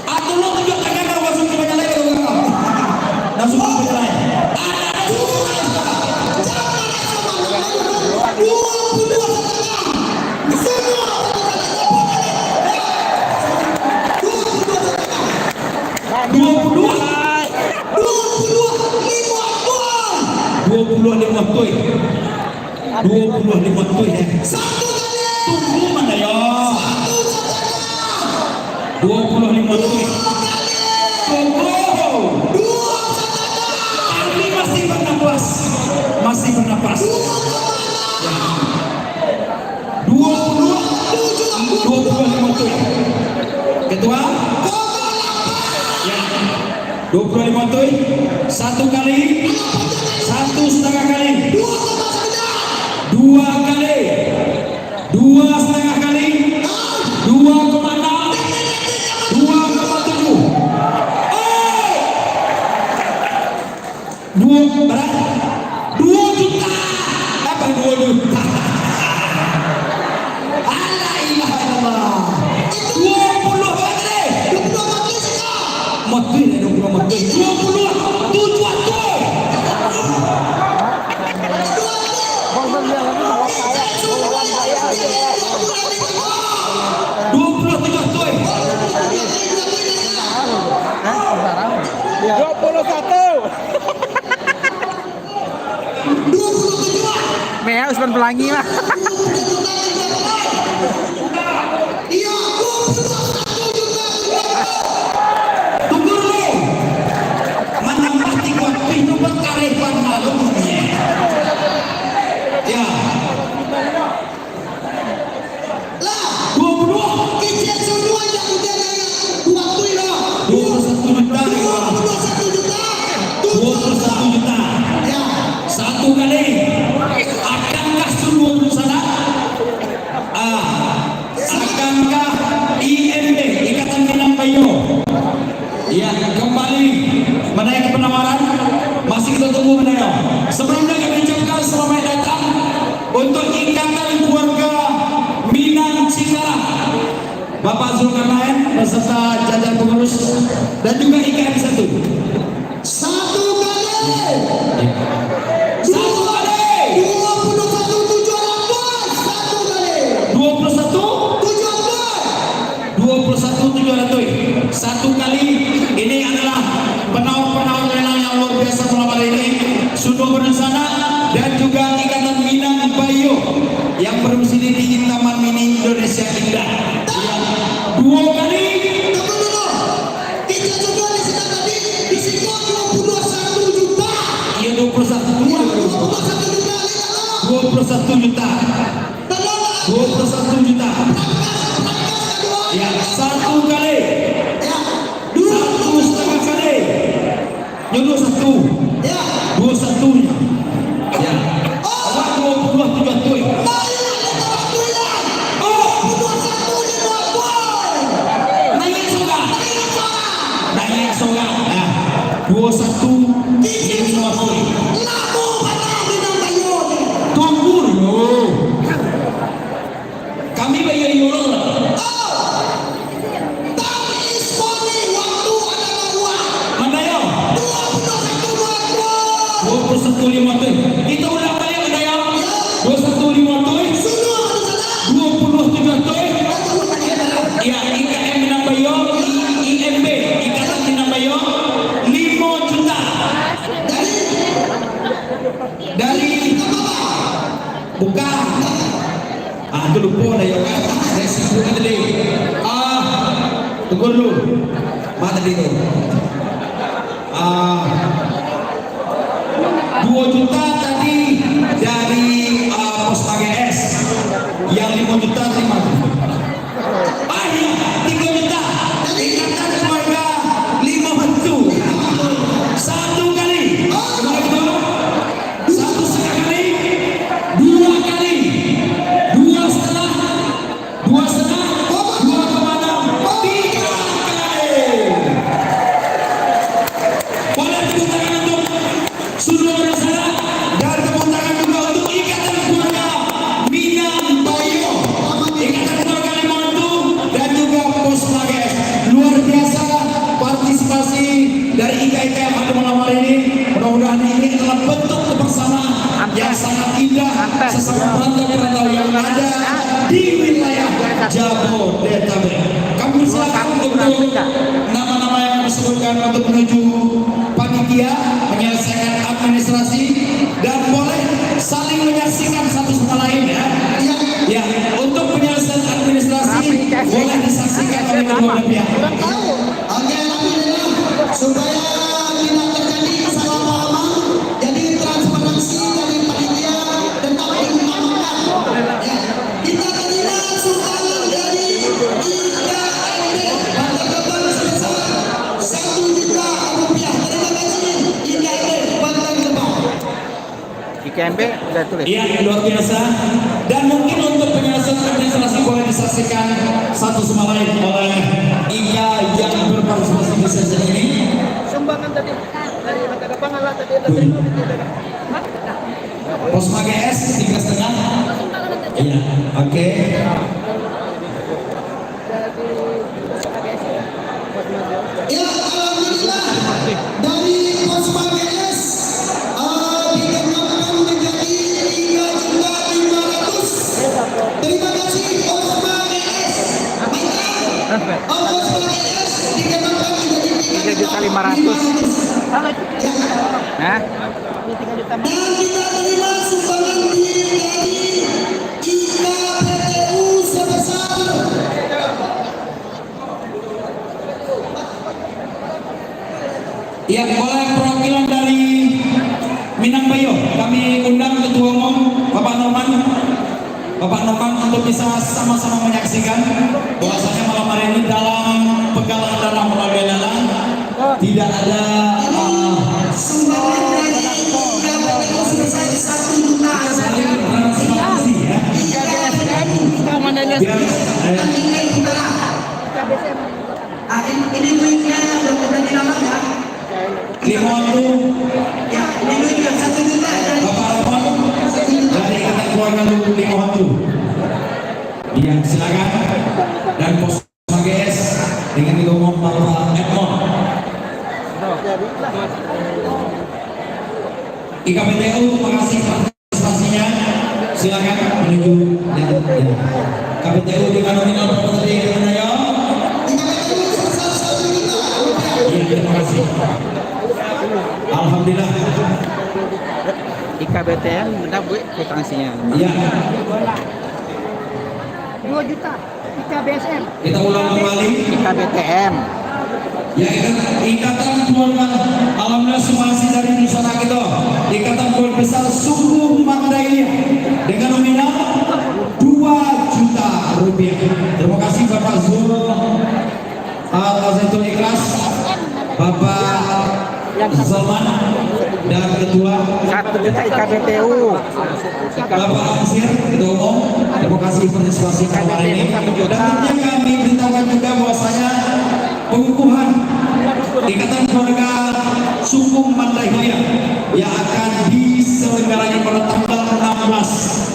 Atau lo tunjuk tangan kalau langsung ke banyak lagi langsung ke banyak lagi. Tunggu mana ya 25 tuh tunggu kami masih bernapas 25 tuh ketua ya 25 tuh 1 kali 1,5 kali 2 kali 2,5 kali 2,6 2,7 2 berapa 2 juta apa 2 juta Allah ilaha illallah 20 berapa deh 20 mati 20 tujuan tuh Mea kayak Usman Pelangi lah. Iya, 21 juta. Tunggu dulu. Mana mati kuat pintu berkarepan malumnya. Ya. Lah, 22. kecil semua yang udah nanya 20 lah. 21 juta. 21 juta. 21 juta. Ya, Satu kali. Akankah seluruh sana? Akankah IMB Ikatan Minang Bayo? Ya, kembali menaiki penawaran. Masih kita tunggu menanya. Sebelumnya kami ucapkan selamat datang untuk Ikatan Keluarga Minang Cikarang, Bapak Zulkarnain beserta jajaran pengurus dan juga IKM 1. satu kali. Satu kali. 21 tujuan bos. Satu kali. 21 Tujuan bos. 21 700. Satu kali. Ini adalah penawar-penawar lelang yang luar biasa malam hari ini. Sudah berencana dan juga Ikatan Minang Bayo yang berdomisili di Taman Mini Indonesia Indah. Dua kali. Tunggu dulu. Kita juga di sini tadi di sini 21 juta. Iya 21 Ya, juta. 21 juta lihat lo. 21 juta. Tolong. 21 juta. Ya, satu kali. Ya. Satu setengah kali. Jodoh satu. Ya. 21-nya. Ya. Awak 22 tuh. Naik soga. Naik soga. Nah, 21 ini semua tuh. Tunggu dulu. Kami bayar euro. Mana ya? 21.500. Kita ulang balik mana ya? 21.500. 27 ya, IKM Minang Bayo, IMB Ikatan Minang Bayo 5 juta dari bukan itu lupa dah ya kan saya sebutkan tadi tunggu dulu mana tadi tu 2 juta tadi dari pos AGS yang 5 juta terima. Banyak 3 juta. Ikatan Keluarga 5 bentuk. Satu kali. Satu setengah kali. 2 kali. 2 setengah. 2 setengah. 2,6. 3 kali. Boleh tepuk tangan untuk Sudah bersama dan tepuk tangan juga untuk Ikatan Keluarga Minang Bayo, Ikatan Keluarga Limontu dan juga Pos Lages. Luar biasa partisipasi dari IKIK pada malam hari ini. Mudah-mudahan ini adalah bentuk kebersamaan yang sangat indah sesama perantau-perantau yang ada di wilayah Jabodetabek. Kami silakan untuk nama-nama yang disebutkan untuk menuju panitia menyelesaikan administrasi dan boleh saling menyaksikan satu sama lain ya. Ya, untuk penyelesaian administrasi boleh disaksikan oleh kedua belah pihak. Oke, alhamdulillah supaya tidak terjadi kesalahpahaman, jadi transparansi dari panitia tetap diutamakan. Ya, kita terima sumbangan dari IKMB Bantar Gebang sebesar 1 juta rupiah. Terima kasih IKMB Bantar Gebang. IKMB udah tulis. Iya, luar biasa. Dan mungkin untuk penyelesaian administrasi boleh disaksikan satu sama lain oleh Ika yang berpartisipasi di sesi ini. Sumbangan tadi dari Bantar Gebang lah tadi ada terima gitu. Posma GS 3,5. Iya, oke. Ya, alhamdulillah dari Posma GS dikembangkan menjadi 3.500.000. Terima kasih Posma GS. Posma GS dikembangkan menjadi 3.500.000. Kalau itu Hah? ini 3 juta. Dan kita terima sumbangan di boleh perwakilan dari Minang Bayo. Kami undang Ketua Umum Bapak Norman. Bapak Norman untuk bisa sama-sama menyaksikan bahwasanya malam hari ini dalam penggalangan dana melalui lelang tidak ada Sumbangan dari yang sebesar 1 juta. saling transparansi ya. Komandannya Biar Ini duitnya udah di dalam ya. Limon tuh Ya, ini duitnya 1 juta. Bapak Rahman dari Ikatan Keluarga Limon tuh. Iya, silakan. Dan Pos GS dengan Ketua Umum Bapak Edmond. IKPTU, terima kasih partisipasinya. Silakan menuju KPTU dengan nominal berapa tadi? Ayo. Iya, terima kasih. Alhamdulillah. IKBTN benar bu kwitansinya. Iya. 2 juta IKBSM. Kita ulang kembali. IKBTN. Ya, Ikatan Keluarga alhamdulillah sumasi dari Nusantara kita. Ikatan Keluarga Besar Suku Mandailing dengan nominal 2 juta rupiah. Terima kasih Bapak Zul Al-Azaitul Ikhlas, Bapak Zalman dan Ketua 1 juta IKBTU. Bapak Amsir, Ketua Umum. Terima kasih partisipasi kawan ini. Dan tentunya kami beritahukan juga bahwasanya pengukuhan Ikatan Keluarga Suku Mandailing yang akan diselenggarakan pada tanggal 16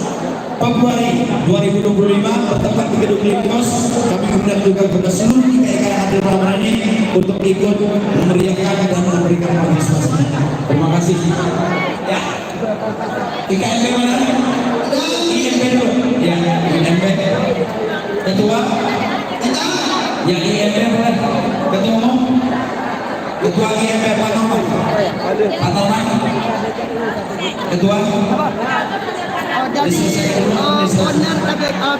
Februari 2025 bertempat di Gedung Linkos. Kami kemudian juga kepada seluruh IKK yang hadir malam hari ini untuk ikut memeriahkan dan memberikan partisipasi. Terima kasih. Ya. IKMB mana? IMB dulu. Ya, IMB. Ketua. Ya, IMB boleh. Ketua Umum. Ketua IMB Pak Norman. Pak Norman. Ketua. Jadi owner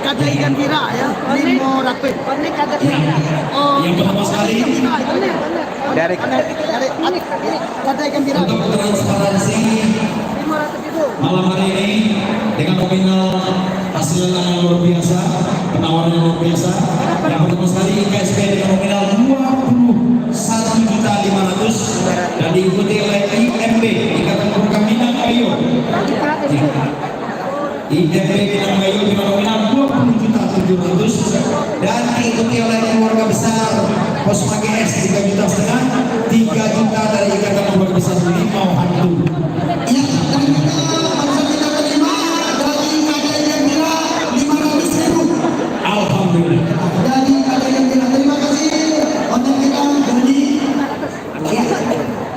KDI Gembira ya, Limo Rapid. Ini KDI. Oh, Yang pertama sekali Dari KDI Gembira. untuk transparansi 500 itu. malam hari ini dengan nominal hasil lelang yang luar biasa, penawaran yang luar biasa. Yang pertama sekali IKSP dengan nominal 21.500.000 dan diikuti oleh IMB Ikatan Keluarga Minang Bayo. IMB Minang Bayo dengan nominal 20.700.000 dan diikuti oleh keluarga besar Posma GS 3,5 juta, 3 juta dari Ikatan Keluarga Besar Limau Hantu. Ya, dan kita bangsa kita terima dari KDI Gembira 500.000. Alhamdulillah. Dari KDI Gembira, terima kasih untuk kita Dodi. Ya,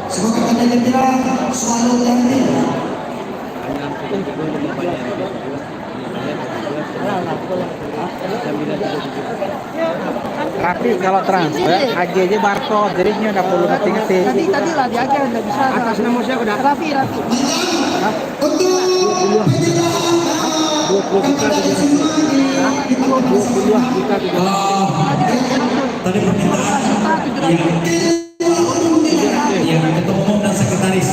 semoga KDI Gembira selalu tertib. Tapi kalau transfer aja barcode, jadinya nggak perlu ngetik-ngetik. Tadi lah dia aja nggak bisa. Atas nama siapa udah? Rafi. Untuk Tadi permintaan yang ketua umum dan sekretaris.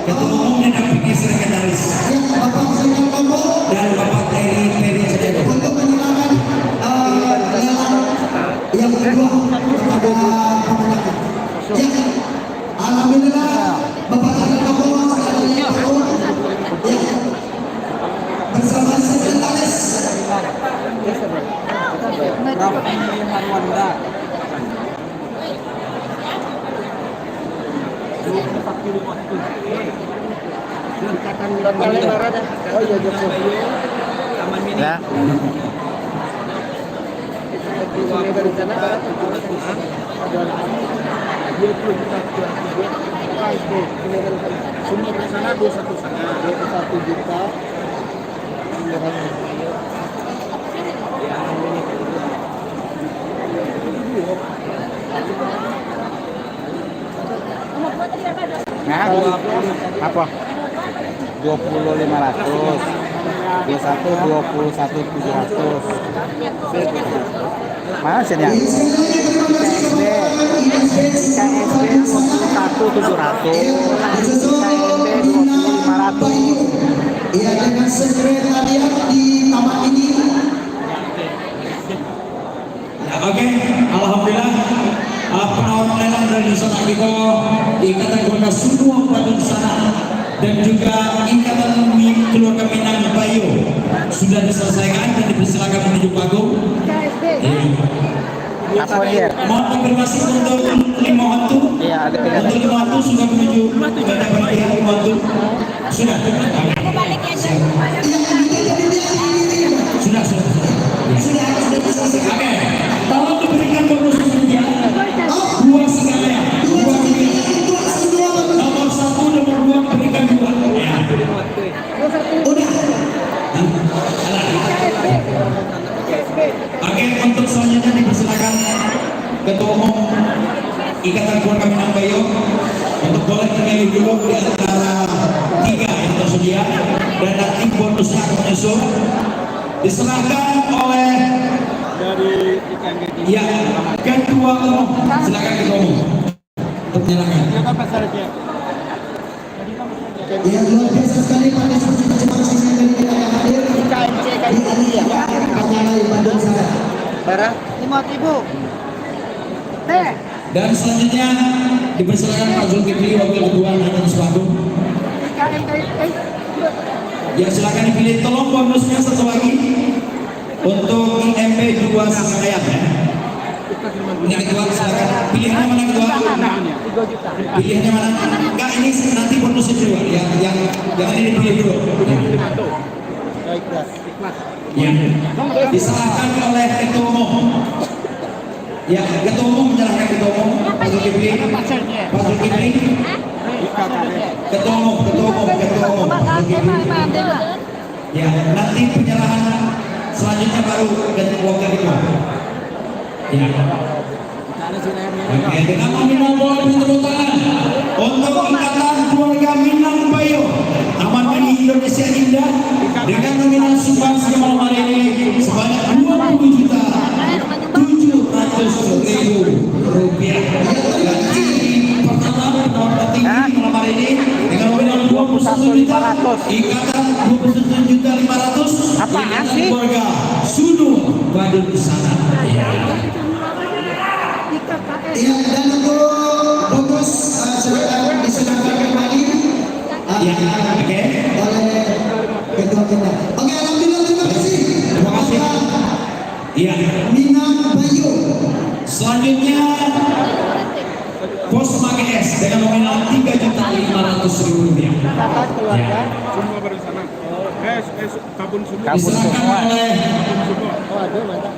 Ketua umumnya dan pikir sekretaris dan Bapak Peri Cedeko. untuk menyerahkan lelang yang kedua kepada pemenang. Ya, alhamdulillah Bapak Kapolres sekalian bersama sekretaris. Ya. Semua di sana 21 juta. Nah, apa? 20.500. B1 21.700. Mana sih ya? KSB 21.700. KSB 20.500. Iya, dengan sekretariat di taman ini. Ya, oke, alhamdulillah penawaran lelang dari Nusantara kita Ikatan Keluarga Sunua Badung Sana dan juga Ikatan Keluarga Minang Bayo sudah diselesaikan dan dipersilakan menuju panggung. Apa dia? Mohon konfirmasi untuk 5 hantu. Iya, ada tiga. Untuk 5 hantu sudah menuju banyak panitia 5 hantu. Sudah. Sudah. Oke, tolong diberikan bonus saja. Dua sekalian. Nomor 1, nomor 2 berikan 2. Ya. Udah. Oke, untuk selanjutnya dipersilakan Ketua Umum Ikatan Keluarga Minang Bayo untuk boleh memilih dulu di antara 3 yang tersedia dan nanti bonusnya akan menyusul. Diserahkan oleh dari ya Ketua Umum. Silakan Ketua Umum untuk menyerahkan. Ya, luar biasa sekali partisipasi dari kita yang hadir di Penyalai Badung Sana. Barang 5.000. Teh. Dan selanjutnya dipersilakan Pak Zulkifli Wakil Ketua Nahdlatul Badung. Ya, silakan dipilih. Tolong bonusnya satu lagi untuk IMP 2 sekalian ya. Ini kedua, silakan pilihnya mana kedua? Pilihnya mana? Enggak, ini nanti bonusnya dua. Yang ini dipilih dulu. Ya. Diserahkan oleh Ketua Umum. Ya, Ketua Umum menyerahkan Ketua Umum. Pak Zulkifli. Pak Zulkifli. Ketua Umum. Ya, nanti penyerahan selanjutnya baru Ketua Ketua. Ya. Oke, dengan nominal boleh tepuk tangan untuk Ikatan Keluarga Minang Bayo Taman Mini Indonesia Indah dengan nominal sumbangsi malam hari ini sebanyak 20.700.000 rupiah. Gaji pertama nomor tertinggi malam hari ini dengan nominal 21.500. Ikatan 21.500. Apaan sih? Keluarga Sunua Badung Sana. Ya, dan untuk bonus silakan diserahkan kembali. Ya, oke. Oleh Ketua kita. Oke, alhamdulillah, terima kasih. Terima kasih. Iya. Minang Bayo. Selanjutnya Pos Mages dengan nominal 3.500.000 rupiah. Ya. Semua baru sana. Kabun semua. Kabun Diserahkan semua. oleh Oh, aduh, mantap.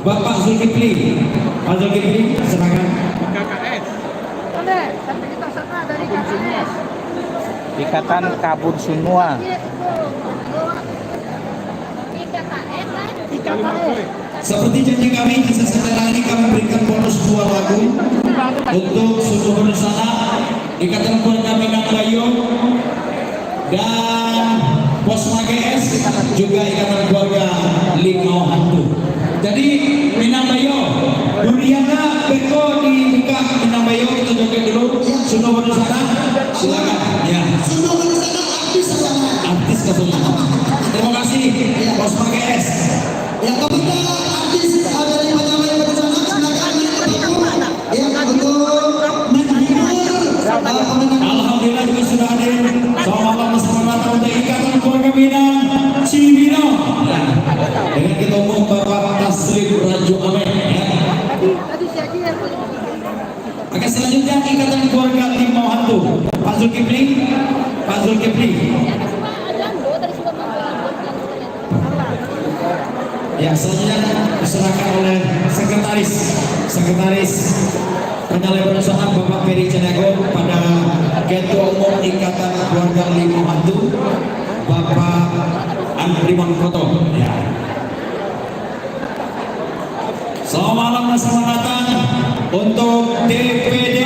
Bapak Zulkifli. Pak Zulkifli, silakan. KKS. Teh, sampai kita sana dari KKS. Ikatan Kabun semua. Seperti janji kami, setelah ini kami berikan bonus 2 lagu untuk Sunua Badung Sana, Ikatan Keluarga Minang Bayo, dan Pos Mages, juga Ikatan Keluarga Limau Hantu. Jadi Minang Bayo, Duriana Beko dibuka Minang Bayo, kita joget dulu. Sunua Badung Sana, silakan. Ya, Semua Badung Sana artis sama. artis keseluruhan. Terima kasih, Pos Mages. Yang kepada artis dari Penyalai Badung Sana silakan ya untuk menghibur Alhamdulillah juga sudah hadir. Selamat malam bersama untuk Ikatan Keluarga Minang Cibino. Dengan Ketua Umum Bapak Taslim Rajo Amen. Tadi si Haji yang Oke, selanjutnya Ikatan Keluarga Limau Hantu. Pak Zulkifli. Ya, selanjutnya diserahkan oleh Sekretaris Penyalai Badung Sana Bapak Peri Cenago pada Ketua Umum Ikatan Keluarga Limau Hantu Bapak Andri Mangkoto. Ya. Selamat malam dan selamat datang untuk DPD.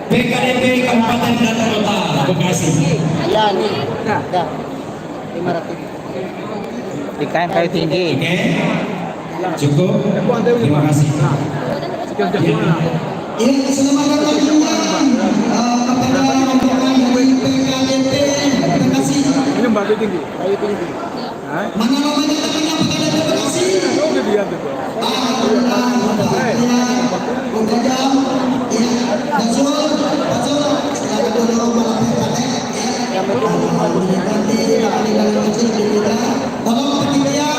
PKDP Kabupaten dan Kota Bekasi. Ya nih. Nah, dah. 500. Ikan kayu tinggi. Oke, cukup. Terima kasih. Ya, selamat datang juga kepada rombongan dari PKDP. Terima kasih. Ini batu tinggi. Kayu tinggi. Mana namanya temannya PKDP Bekasi? Oh, udah dia tuh. Alhamdulillah, udah jam. Ya, Basul, silakan dulu malam PKDP. Yang penting Nanti kali kecil juga. Tolong penilaian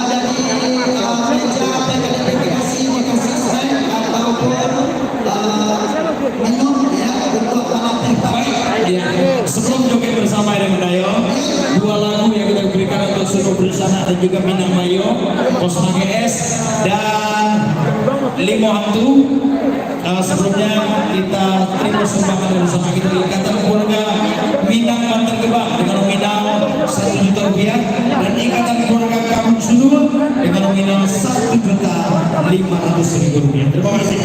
dari meja PKDP Bekasi, Bekasi Stand ataupun minum ya untuk malam PKDP. Ya, sebelum joget bersama dengan Dayo, dua lagu yang kita berikan untuk Suruh Bersana dan juga Minang Mayo, Kosma GS dan Limo Hantu. Sebelumnya kita terima sumbangan bersama kita di Ikatan Keluarga Minang Bantar Gebang dengan nominal 1 juta rupiah dan Ikatan Keluarga Kampung Sudul dengan nominal 1.500.000 rupiah. Terima kasih.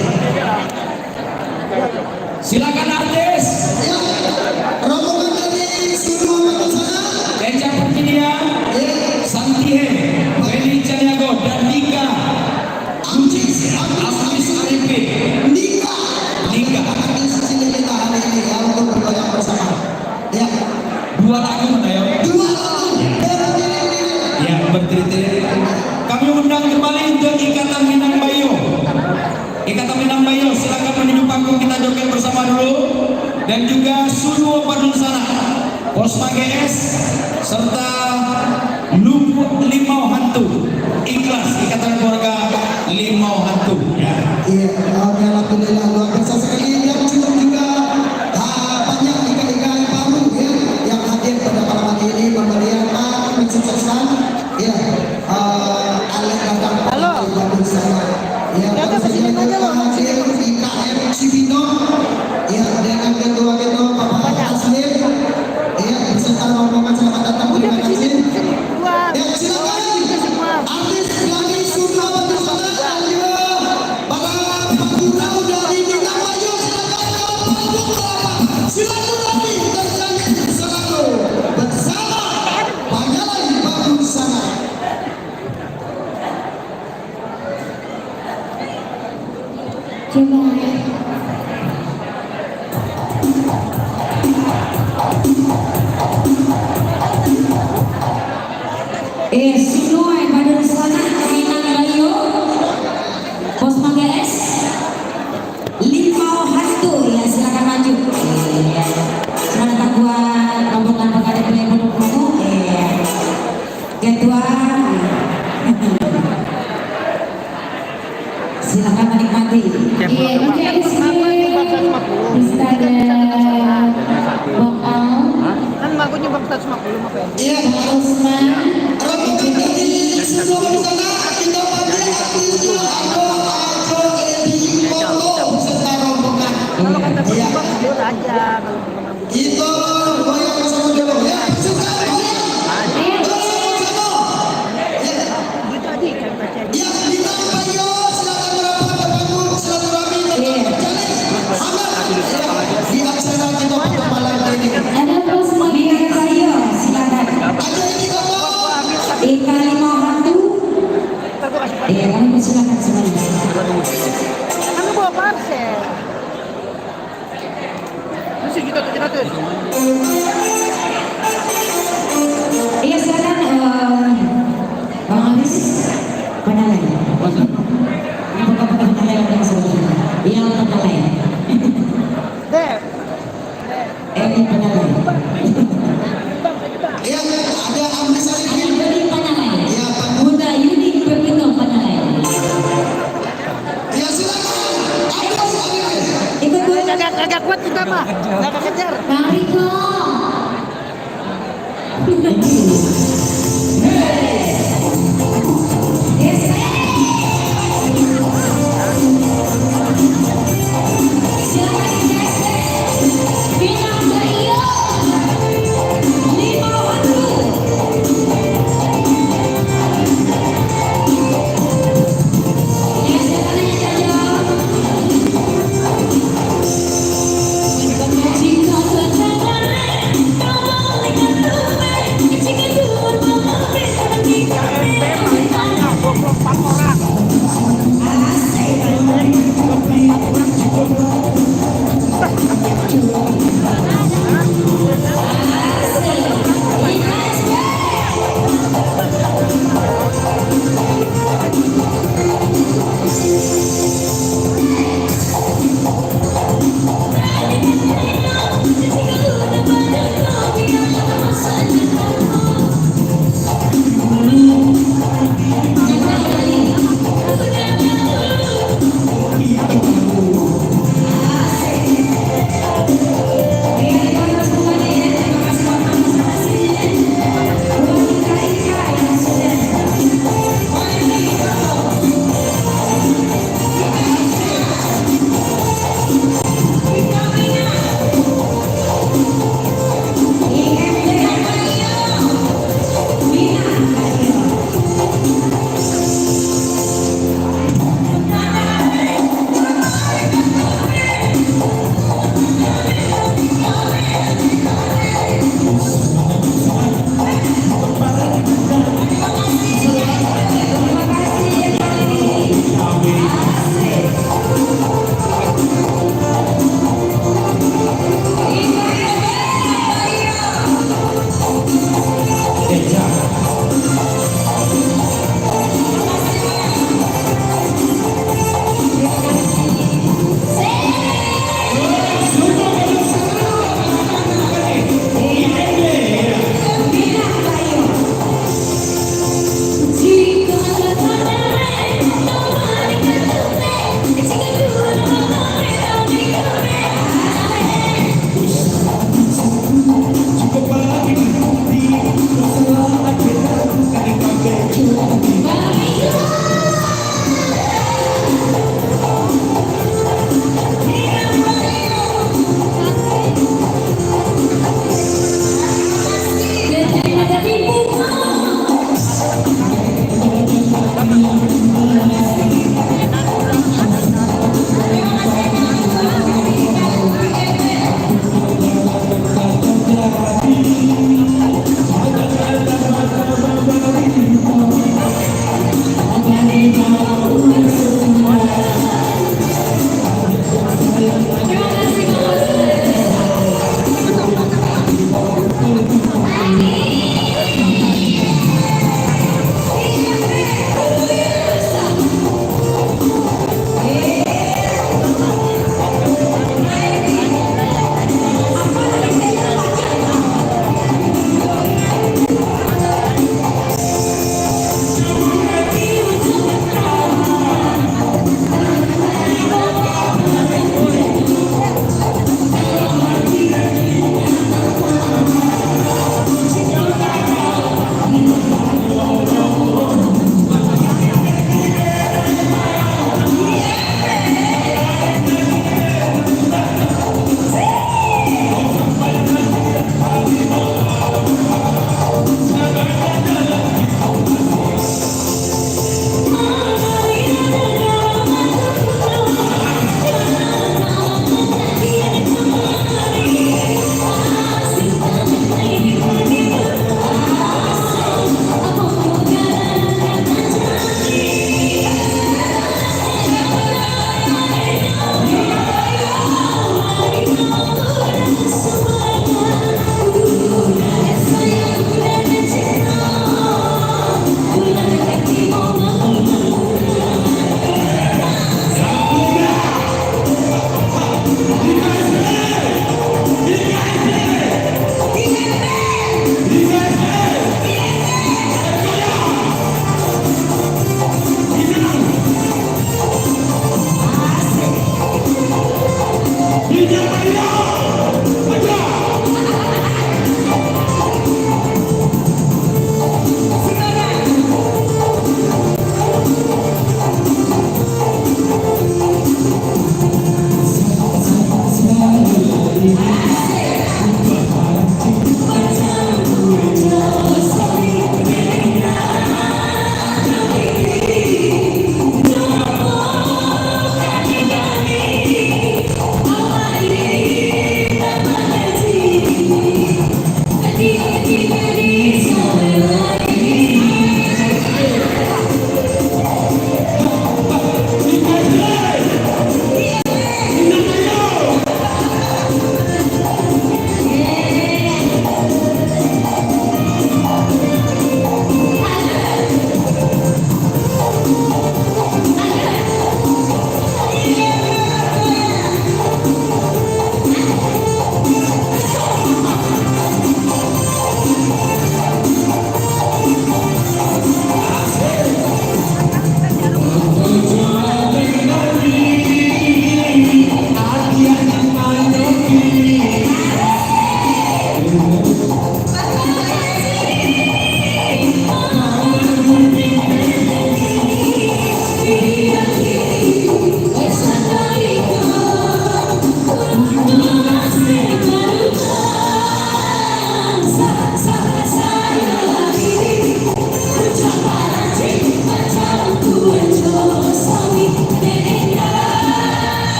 Silakan artis. Rombongan dari Suruh Bersana. Eca Perkinia, Santihe, Feli Caniago, dan Nika Kucis, Asmis Arifin, Nika. Di sini kita hari ini ya untuk bergoyang bersama. Ya, Dua lagu mana ya? dua lagu. Ya, bertiri-tiri. Kami undang kembali untuk Ikatan Minang Bayo. Ikatan Minang Bayo, silakan menuju panggung, kita joget bersama dulu. Dan juga Suruh Padun Sana, Kosma GS, serta Limau Hantu. Ikhlas, Ikatan Keluarga Limau Hantu. Ya. Iya, alhamdulillah luar biasa sekali. Yang juga banyak ikan-ikan baru ya yang hadir pada malam hari ini memeriahkan mensukseskan ya alat datang Halo. baru sana. Ya, Ya, baru Kak, saja kesini aja juga loh. hadir IKM Cibinong ya dengan ketua Bapak Taslim ya beserta rombongan selamat datang terima kasih. Dua. Ya, silakan. Kita semua. Artis dari Suruh Bersana dan juga para pengurau dari Minang Bayo silaturahmi terjalin selalu bersama Panjalai Badung Sana. Semua pada sana Minang Bayo, Kosma GS, Limau Hantu ya silakan maju. Selamat datang buat rombongan PKDP Pondok Peluru. Ketua, silakan menikmati. Iya, nanti ada sini bisa ada bakal Kan lagunya bang 150 apa ya? Iya, Kosma. rombongan dari Suruh Bersana kita panggil artis Ako Edi Polo beserta rombongan. Kalau kata Iya. bang dia aja kalau bang rambut. Itu goyang bersama dulu ya. Suka goyang. Bersama-sama. Ya. Gitu tadi kan baca. Ya, Minang Bayo silakan merapat ke panggung silaturahmi tetap berjalan hangat ya, di acara kita pada malam ini. Ada Kosma Minang Bayo, silakan. Ada ini kalau Ika Limau Hantu. Ntar gua kasih Iya, kami persilakan semuanya. kan lu bawa parcel. Terus kita 700. Iya, silakan Bang Aris Panalai. Bukan Panalai yang sebelumnya. Yang Panalai. Deh. Ini Panalai. ya ada Amris Arifin. Yudi Panalai. Ya, Pak. Bunda Yudi Pepito Panalai. Ya silakan. Amris Arifin. Ikut gue. Agak kuat kita mah. Agak kejar. Bang Riko.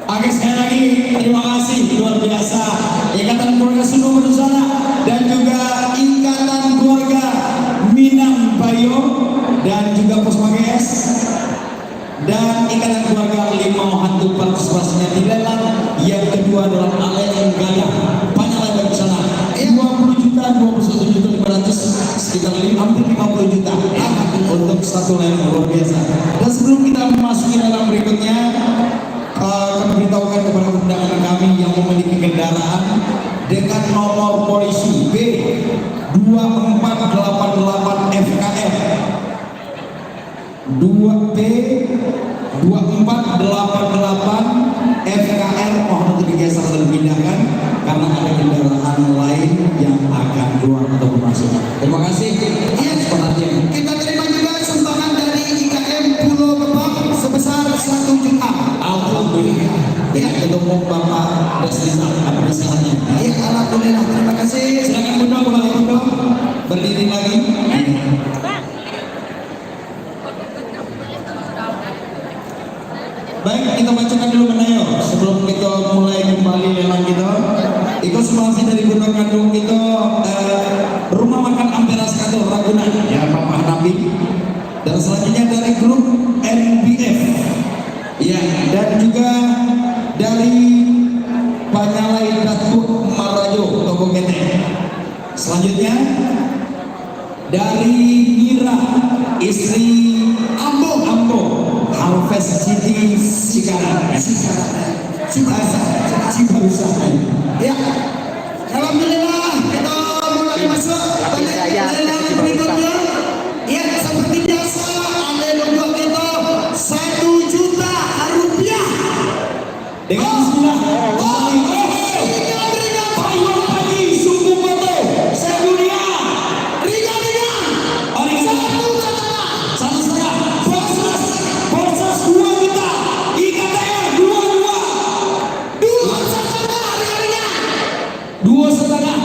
Oke, sekali lagi terima kasih luar biasa Ikatan Keluarga Sunu Medusana dan juga Ikatan Keluarga Minang Bayo dan juga Puspages dan Ikatan Keluarga Limau Hantu partisipasinya di lelang yang kedua dalam Alen Gadah Panjang Lebar Sana 20 juta, 21 juta 500 sekitar hampir 50 juta untuk satu lelang luar biasa. Dan sebelum kita memasuki lelang berikutnya, kami beritahukan kepada undangan kami yang memiliki kendaraan dengan nomor polisi B2488 FKR 2B 2488 FKR mohon untuk digeser dan dipindahkan karena ada kendaraan lain yang akan keluar atau masuk. Terima kasih atas perhatian. Kita terima juga sumbangan dari IKM Pulau Gebang sebesar 1 juta. Alhamdulillah. Ya, ketemu Bapak Desrisa administrasinya. Ya, alhamdulillah. Terima kasih. Silakan Bunda, kembali Bunda. Berdiri lagi. Baik, kita bacakan dulu menayo sebelum kita mulai kembali lelang kita. Ikut sumbangsih dari Bunda Kandung kita Rumah Makan Amperas Kantor Ragunan ya Bapak Nabi. Dan selanjutnya dari grup NBF. Ya, dan juga dari Panyalai Datuk Marajo Toko Gete. Selanjutnya dari Mira istri Ambo Halves City Cikarang. Cibarusah. Ya, alhamdulillah kita mulai masuk balik lelang berikutnya. Ya, seperti biasa ada logo kita 1 juta rupiah. Dengan bismillah. Payung pagi suku foto sedunia. Ringan-ringan. Oh, ringan. Satu setengah. Proses 2 juta. IKTR 22. Dua setengah ringan-ringan. 2 setengah.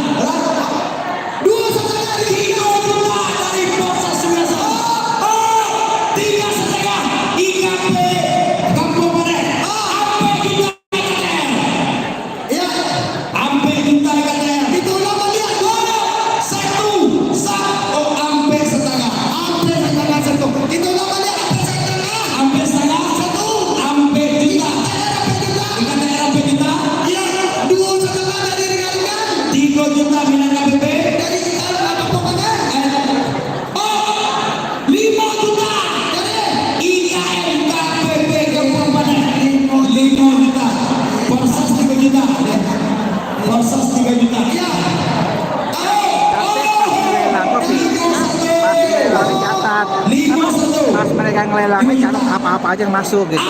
2 setengah 3 juta dari proses biasa. Oh, 3 setengah. IKP Kampung Panen. Sampai juta IKTR. Ya, Sampai juta IKTR. itu nama dia. Sampai setengah. Hampir setengah satu. Itu nama dia hampir setengah. Sampai setengah. Satu. Sampai juta. Hampir juta. IKTR sampai juta. Ya, 2 setengah dari ringan-ringan. 3 juta Minang KPP. Dari kita apa pokoknya? Oh, 5 juta. IKM KPP Kampung Panen. 5 juta. Proses 3 juta. Proses 3 juta. Ya. Lelang kopi. Pas lelang dicatat. 51. Pas mereka ngelelangnya catat apa-apa aja yang masuk gitu.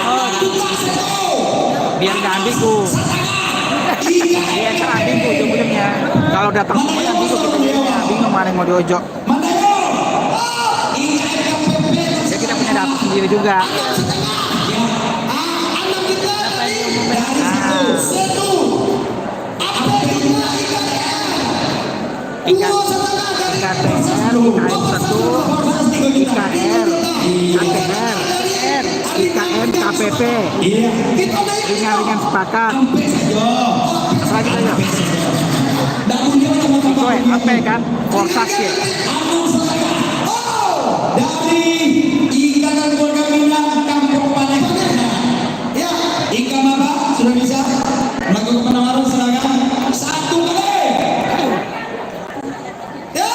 Biar nggak ambigu. Biar nggak ambigu ujung-ujungnya. Kalau datang semuanya ambigu kita jadinya bingung mana yang mau diojok. Mana yo? IKM KPP. Ya kita punya data sendiri juga. Anak kita dari Nah, satu. Apa juga IKTR, 2 setengah dari IKTR 1, IKR, KTR, IKM, KPP, Iya. kita naik ringan-ringan sepakat. Sampai saja. Lagi aja. Daunnya macam apa? Itu apa kan? Forsas ya. Dari Ikatan Keluarga Minang Kampung Panen. ya. Ikam apa? Sudah bisa? Melakukan penawaran silakan. 1 kali. Ya.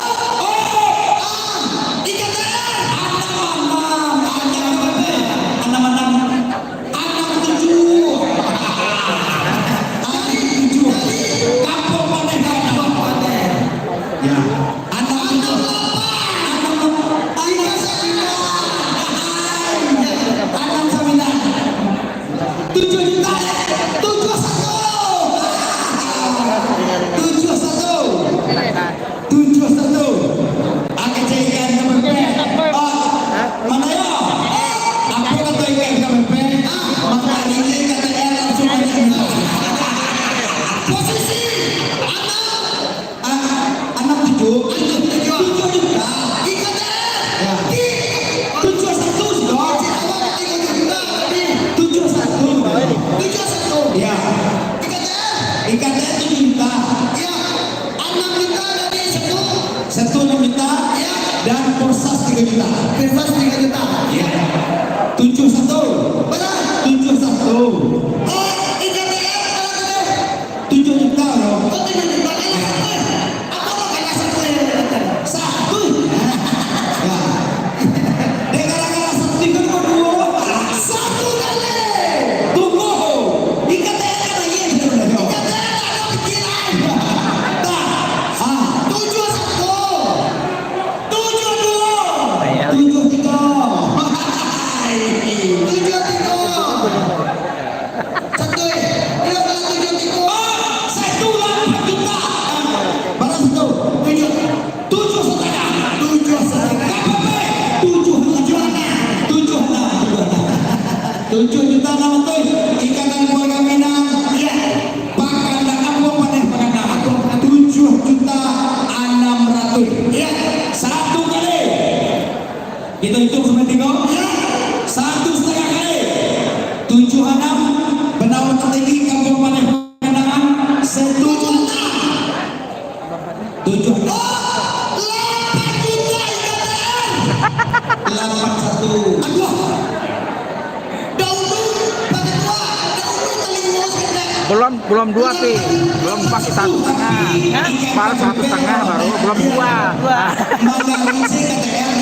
Mana ya? Apa kata IKM KPP? Maka ini KTR langsung aja. Posisi Anak 7 juta. IKTR. Ya. 71 sudah. 71. Ya. IKTR 7 juta. Satu 6 juta. Dan Porsas 3 juta. Bebas 3 juta. Ya. 71. Benar. 71. Oh, IKTR kalau gede. 7 juta loh. Oh, 7 juta. Apa lo kayak satu ya? Satu. Ya. Dia gara-gara satu kan berdua. Satu kali. Tunggu. IKTR kan lagi yang sudah. IKTR ada pikiran. Ah. 71. 72. 73. 1 ya. Dia 73. Oh, 1,8 juta. Berapa satu? 7. 7 setengah. 7 setengah. KPP 7 juta nama tuh. Ikatan Keluarga Minang. Iya. Pakanda Kampung Panen Pakanda. 7 juta 600. Iya. 1 kali. Kita hitung sampai 3. Iya. 1,5 kali. 76 Benawar tertinggi Kampung Panen Pakandangan. 1 juta. 7 juta. 8 juta IKTR. 81. Aduh. Dahulu pakai tua. Dahulu telinga gede. Belum 2 pi, belum pasti 1,5. Baru 1,5 baru, belum 2. Magang isi KTR.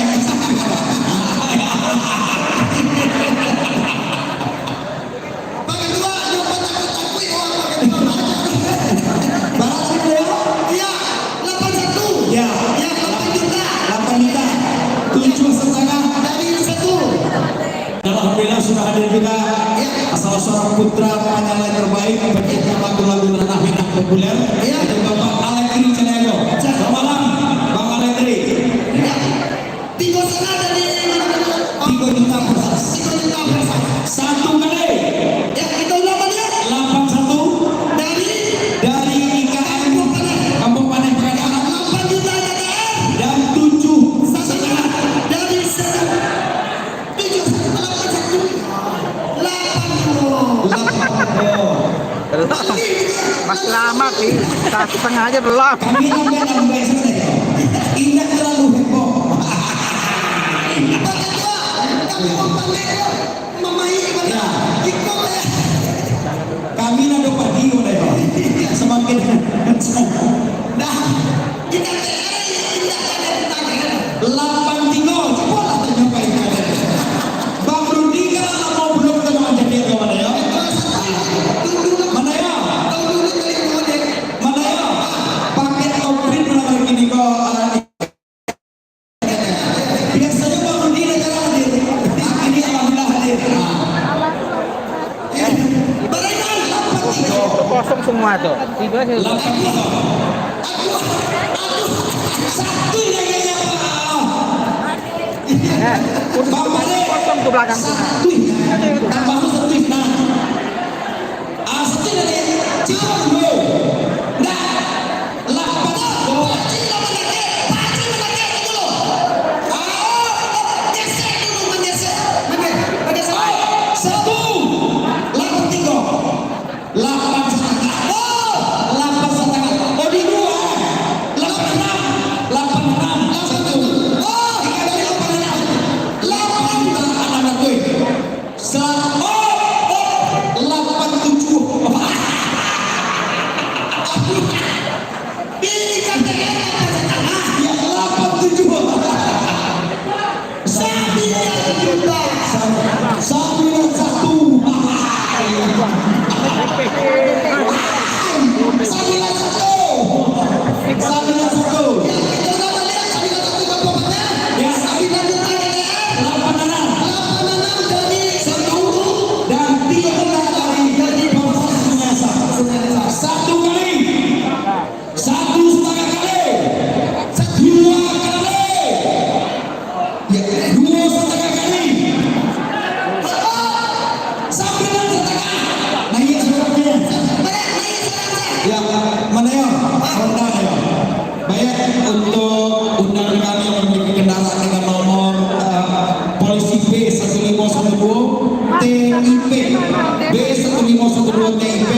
putra penyanyi terbaik pencipta lagu-lagu tanah Minang populer yaitu Bapak Alekri Cenego. Selamat malam Bang Alekri. Ya. Tiga sana dari 3 juta peserta. 3 juta peserta. Satu kali Ya, kita ulang balik. 81 dari IKM Kampung Paneh Pegadaian 8 juta KKR dan 7 setengah. dari 7 Masih lama sih, 1,5 aja belum. Kami juga nambah sebenarnya. Ingat terlalu heboh. Kami nado pagi udah semakin dah kita 8 coba lah nyobain Bang Rudi kan mau belum teman jadi kemana ya? Mana ya? Mana ya? Paket komplit pernah begini kok. Biasanya Bang Rudi negara hadir. Ini alhamdulillah hadir. Itu kosong semua tuh. Tiba sih. 8 satu yang Kosong tuh belakang tuh. tambah satu nah satu dari cuma dulu nah 1512 TIP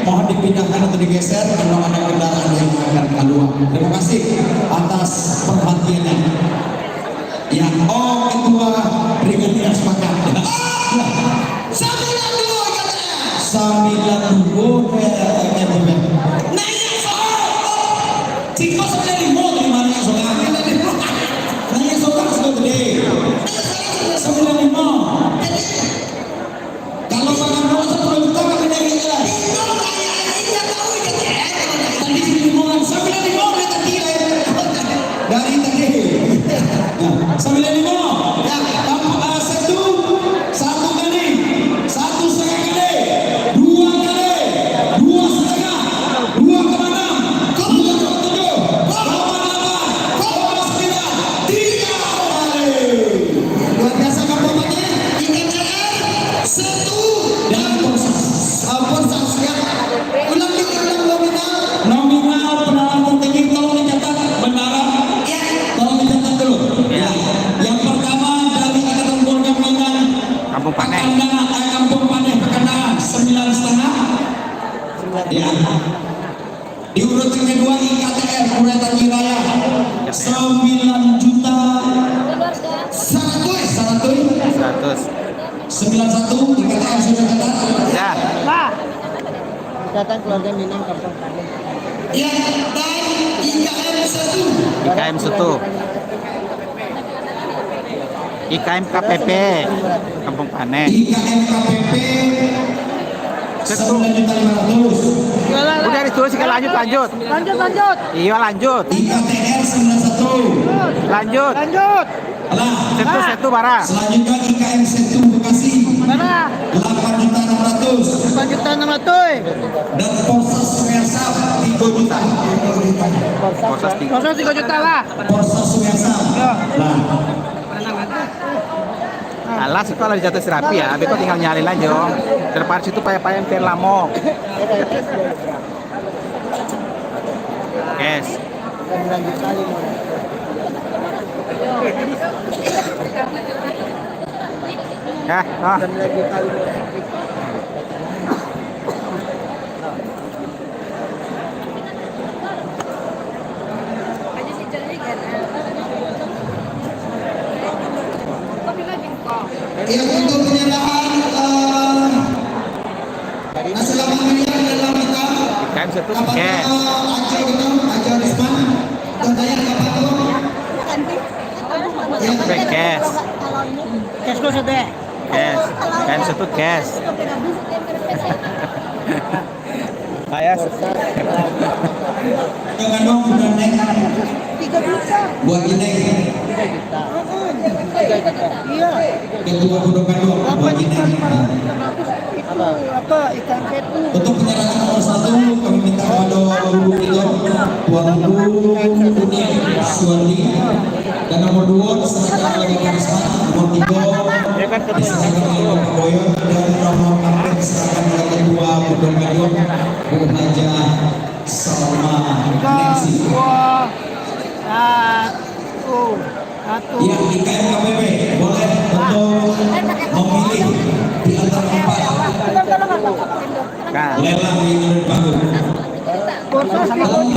mohon dipindahkan atau digeser kalau ada kendaraan yang akan keluar. Terima kasih atas perhatiannya. Ya, oh ketua Brigadier sepakat. Sambilan dulu Ciko sudah di mall di mana yang sudah nanya soal sudah gede 95 kalau makan doang 10 juta kan beda gitu lah tadi 95 dia tadi dari tadi 95 satu kali satu setengah kali dua kali dua setengah 2,8 nominal penalaran tinggi tolong dicatat benaran tolong dicatat dulu ya. Yang pertama dari Angkatan Keluarga Minang Kampung Paneh Kampung Paneh Pekanbaru 9,5 ya. Di urutan kedua IKTR Kureta Jiraya 9 juta 100 91 IKTR sudah catat ya. Ikatan Keluarga Minang Kampung Paneh. Ya, dan IKM 1 IKM KPP Kampung Paneh IKM KPP 9.500 udah ditulis lanjut iya lanjut IKTR 91 lanjut lah setu bara selanjutnya IKM 1 Bekasi Mana? 8.600 8.600.000. Dan Porsas Suyasa 3 juta. Porsas 3. Masa 3 juta lah. Porsas Suyasa. Nah, Alas itu kalau jatuh serapi ya, abis itu tinggal nyalin aja. Terpar situ payah-payah yang terlamok. Yes. Ya, ah. Ya, untuk penyerahan Assalamu alaikum dalam kita Kan satu apakah yes. Aceh kita Aceh Risman dan saya apa tuh Cash. Cash ko sa de. Cash. Kan satu cash. Ayas. jangan dong udah naik 3 juta. buat ini Iya. ketua Gunung Kandung buat ini. Itu apa ikan ketu. Untuk penyerahan nomor 1 kami minta kepada Guru itu Tuan Guru Kuning Suwardi dan nomor 2 diserahkan oleh Bapak Risman, nomor 3 diserahkan oleh Bapak Boyo dan nomor 4 diserahkan oleh Ketua Gunung Kandung Bu Haja Salma Ningsi. 2 1 Ya, IKM KPP boleh untuk memilih di antara 4 Kan. lelang di Gunung Kandung. Tolong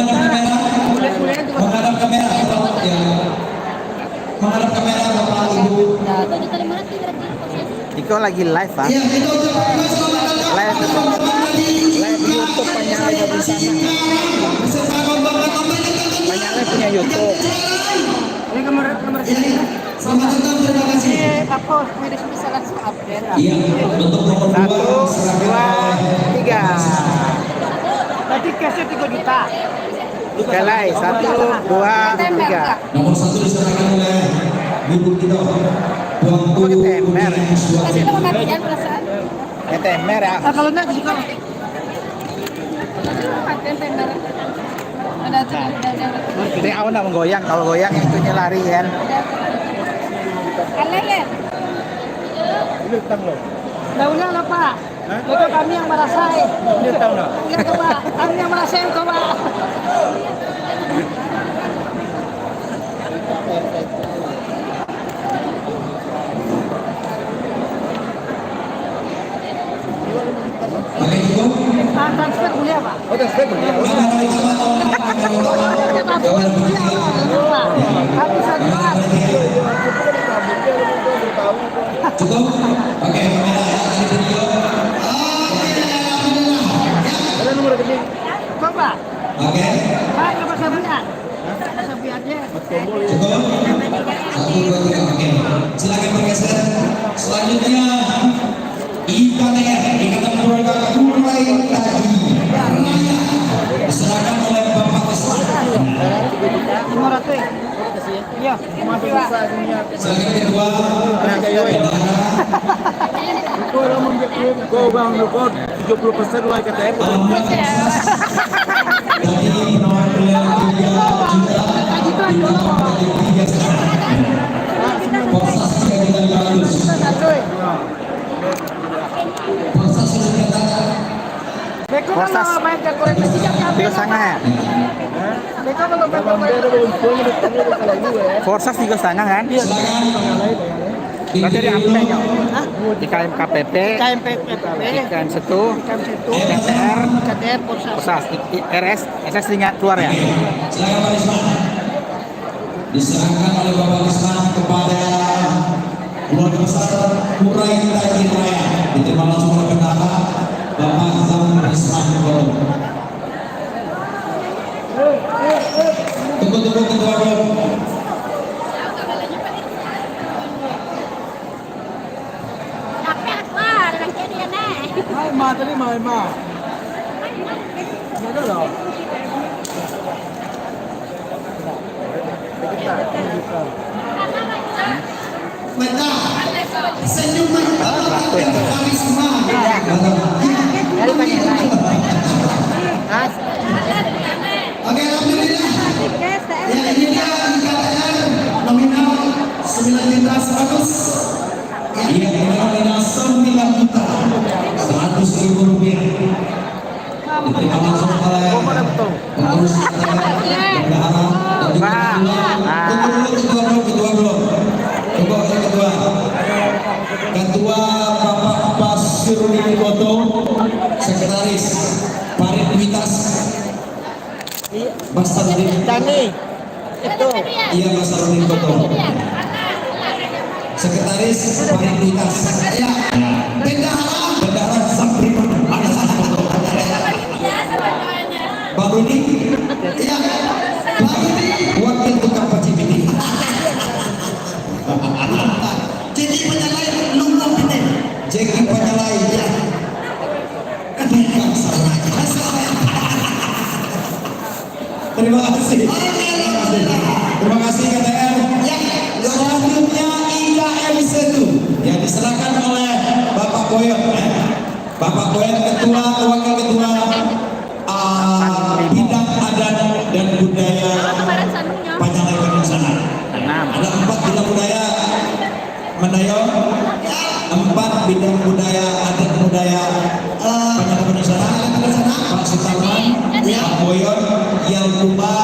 menghadap kamera ya. Menghadap kamera Bapak Ibu. Iko lagi live, Pak. ya kita ucapkan selamat datang Live itu. Live di YouTube banyak live di sana. beserta rombongan Banyak live punya YouTube. Ini kamar selamat datang terima kasih tapos pwede siya sa update. Iya, untuk nomor 2 1, 2, 3. Berarti cashnya 3 juta. Galai 1, 2, 3. Nomor 1 diserahkan oleh Guru kita Tuan Guru Temer. Kuning Suwardi. Ya temer ya. Kalau enggak di sekolah. Jadi aku nak menggoyang. Kalau goyang itunya lari kan. Daunnya lah Pak. Itu kami yang merasain. Iya coba. Kami yang merasain coba. Pakai cukup? Transfer boleh Pak? Oh, dah step boleh. Gambar bertiga. Kami sadar. Cukup? Pakai kamera ini video. Coba. Oke. Pak, coba sabian. Sabian aja. Cukup? 1, 2, 3. Oke. Silakan bergeser. Selanjutnya IKTR, Ikatan Keluarga Kurai Tadi Raya, diserahkan oleh Bapak Islam. 500. Iya, masih Pak. Silakan kedua. Kau bang report 70% lah KTM. Jadi nomor beliau 3 juta, di nomor 3 sekarang. Porsas 3.500. Porsas sudah dinyatakan. Beko Proses. kalau main kalkulator tidak kami. 3,5 ya. Beko kalau main kalkulator. Forsas 3,5 kan? Silakan. Berarti di apa ya? Di KMKPP, KMPPP. ikan setu, Ikan situ. KTR, KTR Porsas. Forsas, RS, SS tinggal keluar ya. Silakan Pak Risman. Diserahkan oleh Bapak Risman kepada keluarga besar Kurai Tadi Raya. Diterima langsung oleh pendata Bapak Zam Risman Golong. Tunggu ketua dong. Hai ma tadi ma. Ada loh. Mata senyuman karisma rupiah. Diterima langsung oleh pengurus bendahara dan juga ketua belum. Ketua Bapak Basirudin Koto, Sekretaris Parit Witas, Basarudin. Dani, itu. Iya, Basarudin Koto. Sekretaris Parit Witas. Ya, Bendahara Sabriman. Ada satu foto. Bang Rudi, ya, lagi wakil tukang pacimini. jadi penyalai lumbung ini. Jeki Penyalai, ya. Tukang salah. Terima kasih. Terima kasih KTR. Selanjutnya IKM 1 yang diserahkan oleh Bapak Boyot. Bapak Boyot ketua, wakil ketua bidang adat dan budaya Penyalai Bandung sana. Ada 4 bidang budaya Mandayo, 4 bidang budaya adat budaya Penyalai Bandung sana. Pak Sutarman, Pak Boyot, Yalkuba,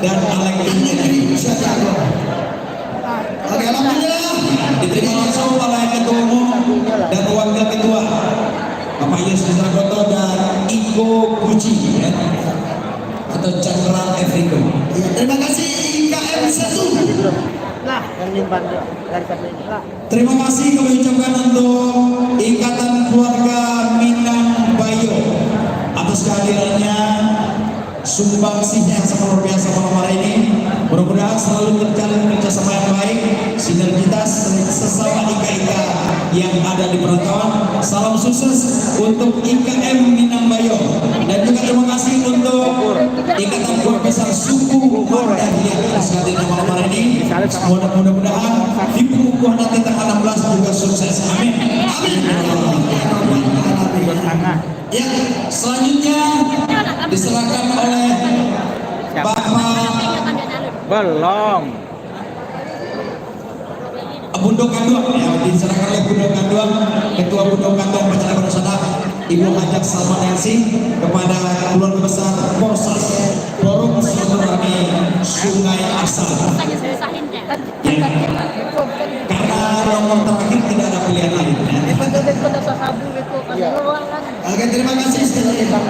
dan Alek ini. Oke, alhamdulillah. Diterima langsung oleh ketua umum dan wakil ketua Bapak Yusuf Zagoto dan Iko Guci, ya, atau Chandra Afriko. Ya, terima kasih IKM 1. Lah, yang nimban dia dari satu ini lah. Terima kasih kami ucapkan untuk Ikatan Keluarga Minang Bayo atas kehadirannya, sumbangsihnya yang sangat luar biasa malam hari ini. Mudah-mudahan selalu terjalin kerjasama yang baik, sinergitas sesama IKA yang ada di perantauan. Salam sukses untuk IKM Minang Bayo, dan juga terima kasih untuk Ikatan Keluarga Besar Suku Mandahiyah atas kehadiran malam hari ini. Mudah-mudahan di pengukuhan nanti tanggal 16 juga sukses. Amin. Ya, selanjutnya diserahkan oleh Bapak Belum. Bundo Kanduang, ya, diserahkan oleh Bundo Kanduang, Ketua Bundo Kanduang Penyalai Bandung sana, Ibu Ajak Salman Yansi, kepada keluarga besar Porsas Forum Silaturahmi Sungai Asal. Ya. Karena nomor terakhir tidak ada pilihan lain. Ya. Oke, terima kasih sekali. Ya,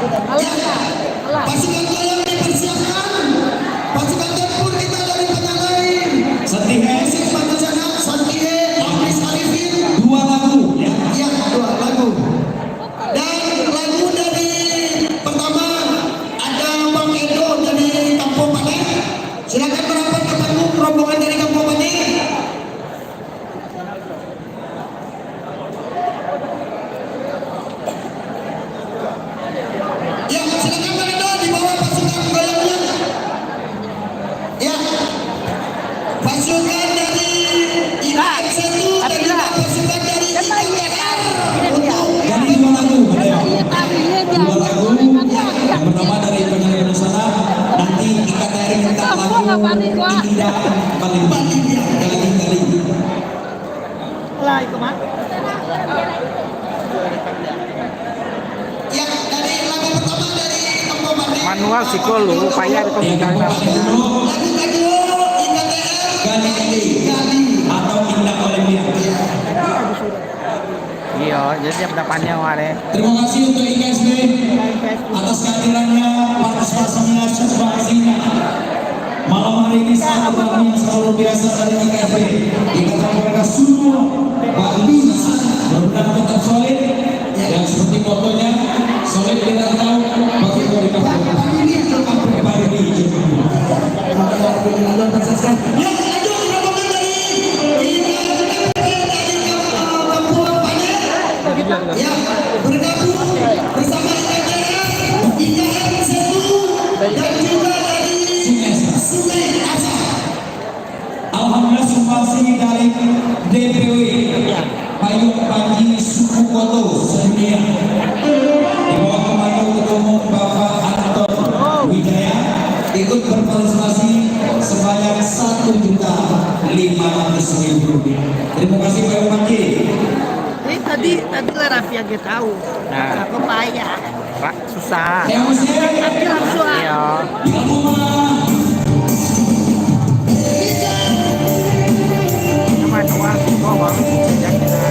pasukan tolong dipersiapkan. Pasukan tempur kita dari Penyalai. Setihe, Musik Bandung sana, Santihe, Ahmad Arifin. 2 lagu, ya. Ya, 2 lagu. Dan lagu dari pertama ada Bang Edo dari Kampung Pane. Silakan merapat ke panggung rombongan dari Kampung Pane. Ya, silakan Bang Edo dibawa pasukan goyangnya. Ya, pasukan dari IKM 1 dan juga pasukan dari IKM untuk Jadi 2 lagu, ya. 2 lagu. Yang pertama dari Penyalai Bandung sana, nanti IKTRI minta lagu Indah Paling kali. Lah, itu mah. ya dari lagu pertama dari Kampung Pane. Manual psikologi upaya di Yang pemerintahan. kedua Lagu kedua IKTR Gali atau Indah Olivia. Iya, jadi dia pendapannya kemarin. Terima kasih untuk IKSB atas kehadirannya, partisipasinya, sumbangsinya. Malam hari ini sangat ramai yang luar biasa dari IKSB. Ikatan Keluarga Suku Bandung, mudah-mudahan tetap solid. Dan seperti fotonya, solid kita tahu bagi keluarga Pak Rudi. Ya, itu rombongan dari Kampung Pane. Ya, bergabung bersama IKTR, IKM 1 dan juga dari Sungai Asal. Alhamdulillah sumbangsi dari DPW Payung Panji Suku Koto sedunia di bawah komando Ketua Umum Bapak Anton Wijaya ikut berpartisipasi sebanyak Rp1.500.000. Terima kasih Pak Panji. Ini tadi tadi lah Raffi yang dia tahu. Nah. Aku payah. Pak, susah. Tapi langsung Iya. Cuma doang, ngomong. Jangan kita.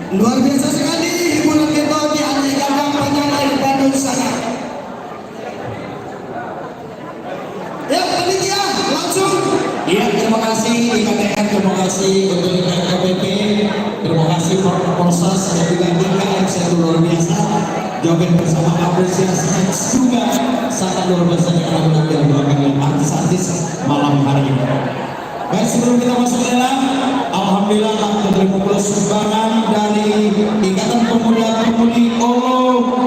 Luar biasa sekali hiburan kita di Alai Gadang Penyalai Bandung sana. Ya, panitia langsung. Iya, terima kasih IKTN, terima kasih untuk IKPP, terima kasih Polsas dan juga DKM saya luar biasa. Joget bersama apresiasi juga sangat luar biasa yang akan dilakukan oleh artis-artis malam hari ini. Baik, sebelum kita masuk ke dalam, alhamdulillah kita terima sumbangan dari Ikatan Pemuda-Pemudi Olo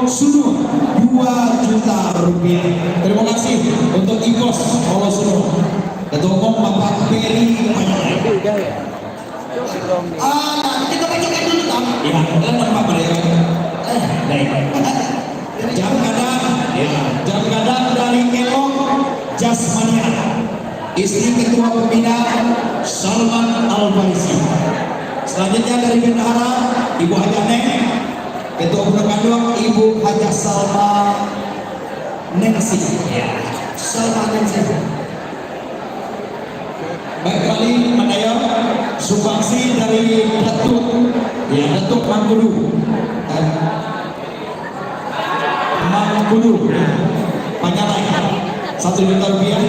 Sunu 2 juta rupiah. Terima kasih untuk IPOS Olo Sunu. Ketua Umum Bapak Peri Panjang. Kita bacakan dulu Tam. Ya, dan Bapak Peri. Baik. Jam kadang, jam kadang dari Elok Jasmania. Istri Ketua Pembina Salman Al-Farisi. Selanjutnya dari Bendahara Ibu Haja Neng. Ketua Pondok Kandung Ibu Haja Salma Nengsi. Salma Nengsi. Baik, kembali Mandayo sumbangsi dari Datuk Mangkudu Panjalai 1 juta rupiah.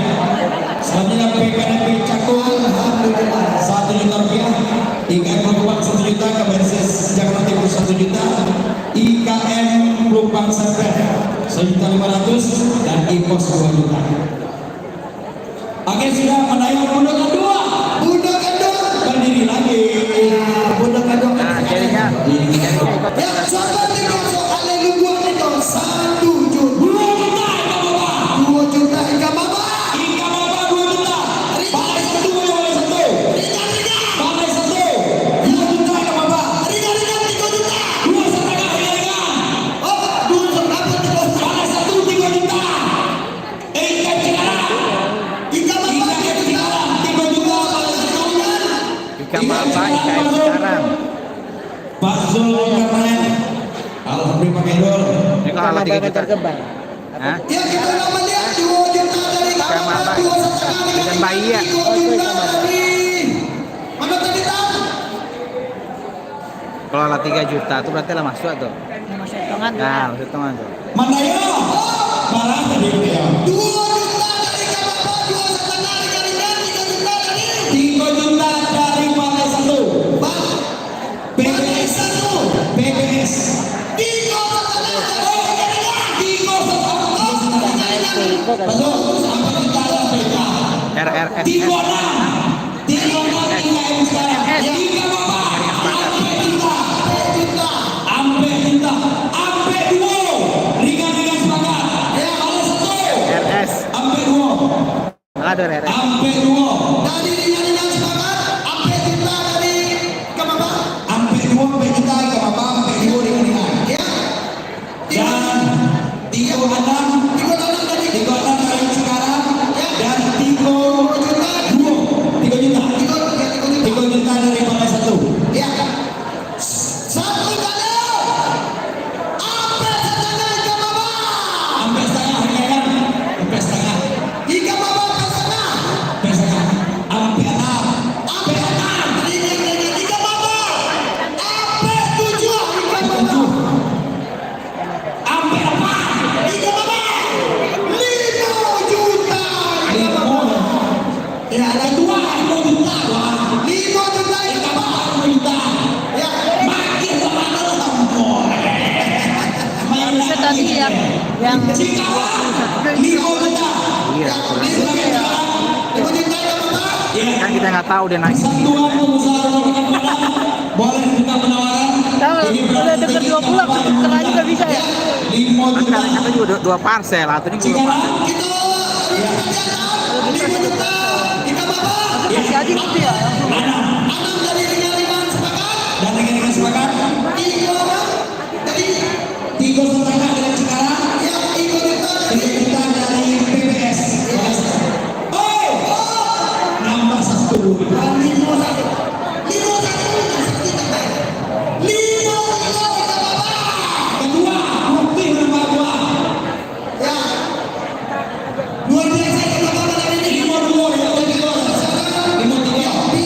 Selanjutnya PKNP Cakung 1 juta rupiah. IKM Pelumpang 1 juta, KBRS Jakarta Timur 1 juta, IKM Pelumpang Serpent 1.500.000 dan IPOS 2 juta. Oke, sudah Mandayo Pondok kedua. Budak Kandung. Berdiri lagi. Budak Kandung. Nah, jadinya Ya, sahabat itu soalnya luar itu 1 juta. 2 juta Ika Baba. Ika Baba 2 juta. Balai satu. Balai satu. 2 juta Ika Baba. Ringan-ringan 3 juta. 2,5 ringan. Oh, 2,5 Balai satu 3 juta. Ika Cikarang. Ika Baba Ika Cikarang 3 juta. Balai satu. ikan baba, ikan sekarang. Pak Zul kemarin. Alhamdulillah Pak Edol. Ini kalau 3 juta. terkebal. Hah? Ya, kita namanya 2 juta dari Ikan baba. 2,5 Ikan bayi ya. 3 juta dari mana tadi Tam? Kalau lah 3 juta itu berarti lah masuk tuh. Masuk hitungan Nah, masuk hitungan tuh. Mandayo. Barang tadi ya. 2 juta dari Ika Baba, 2,5 ringan-ringan 3 juta dari 3 juta dari Balai satu. Bang. PBS 1. PBS. 3,5 Betul, sampai kita PK. RRF. 36 IKM sekarang. 3 Baba. Ampe juta. Ampe 2. Ringan-ringan semangat. Balai satu. RS. Ampe 2. Ada RS. Ampe 2. dari ringan-ringan semangat sampai juta dari Ika Baba. Ampe 2 ampe juta ke Baba. Ampe 2 ringan-ringan. Ya. Dan 36 dari 36 dari sekarang dan 3 juta 3 juta dari Balai satu. ya. 1 kali. Sampai setengah Ika Baba. Sampai setengah ringan. Sampai setengah. Ika Baba ke sana. Sampai setengah. Sampai 6. Sampai 6. Ringan-ringan Ika Baba. Sampai 7 Ika Baba. Sampai 4. Ika Baba. 5 juta Ika Baba. Ya, ada 2. 5 juta. 5 juta Ika Baba. 5 juta. Ya. Makin sama terlampau. Main Harusnya tadi yang Cikarang 5 juta. Iya. Silakan. 5 juta Ika Baba. Ya. Kan kita nggak tahu dia naik. Satuan pengusaha Rokan Padang boleh buka penawaran. tahu Ini udah deket 20 aku tuker aja nggak bisa ya. 5 Kan juta. kata juga 2 parcel, atau ini 2 Cikarang. parcel. Kita ringan-ringan 5 juta Ika Baba. Kasih aja gitu ya. 6 dari ringan-ringan sepakat. Dan dengan sepakat 3 dari 3,5 dari Cikarang. ya 3 juta 3 dari juta dari PBS. Oh, nambah 1. 5 juta Ika Baba. Kedua, bukti berapa dua? Ya. Luar biasa Ika Baba dari ini. 5 2 ya, 5 3. 5 3.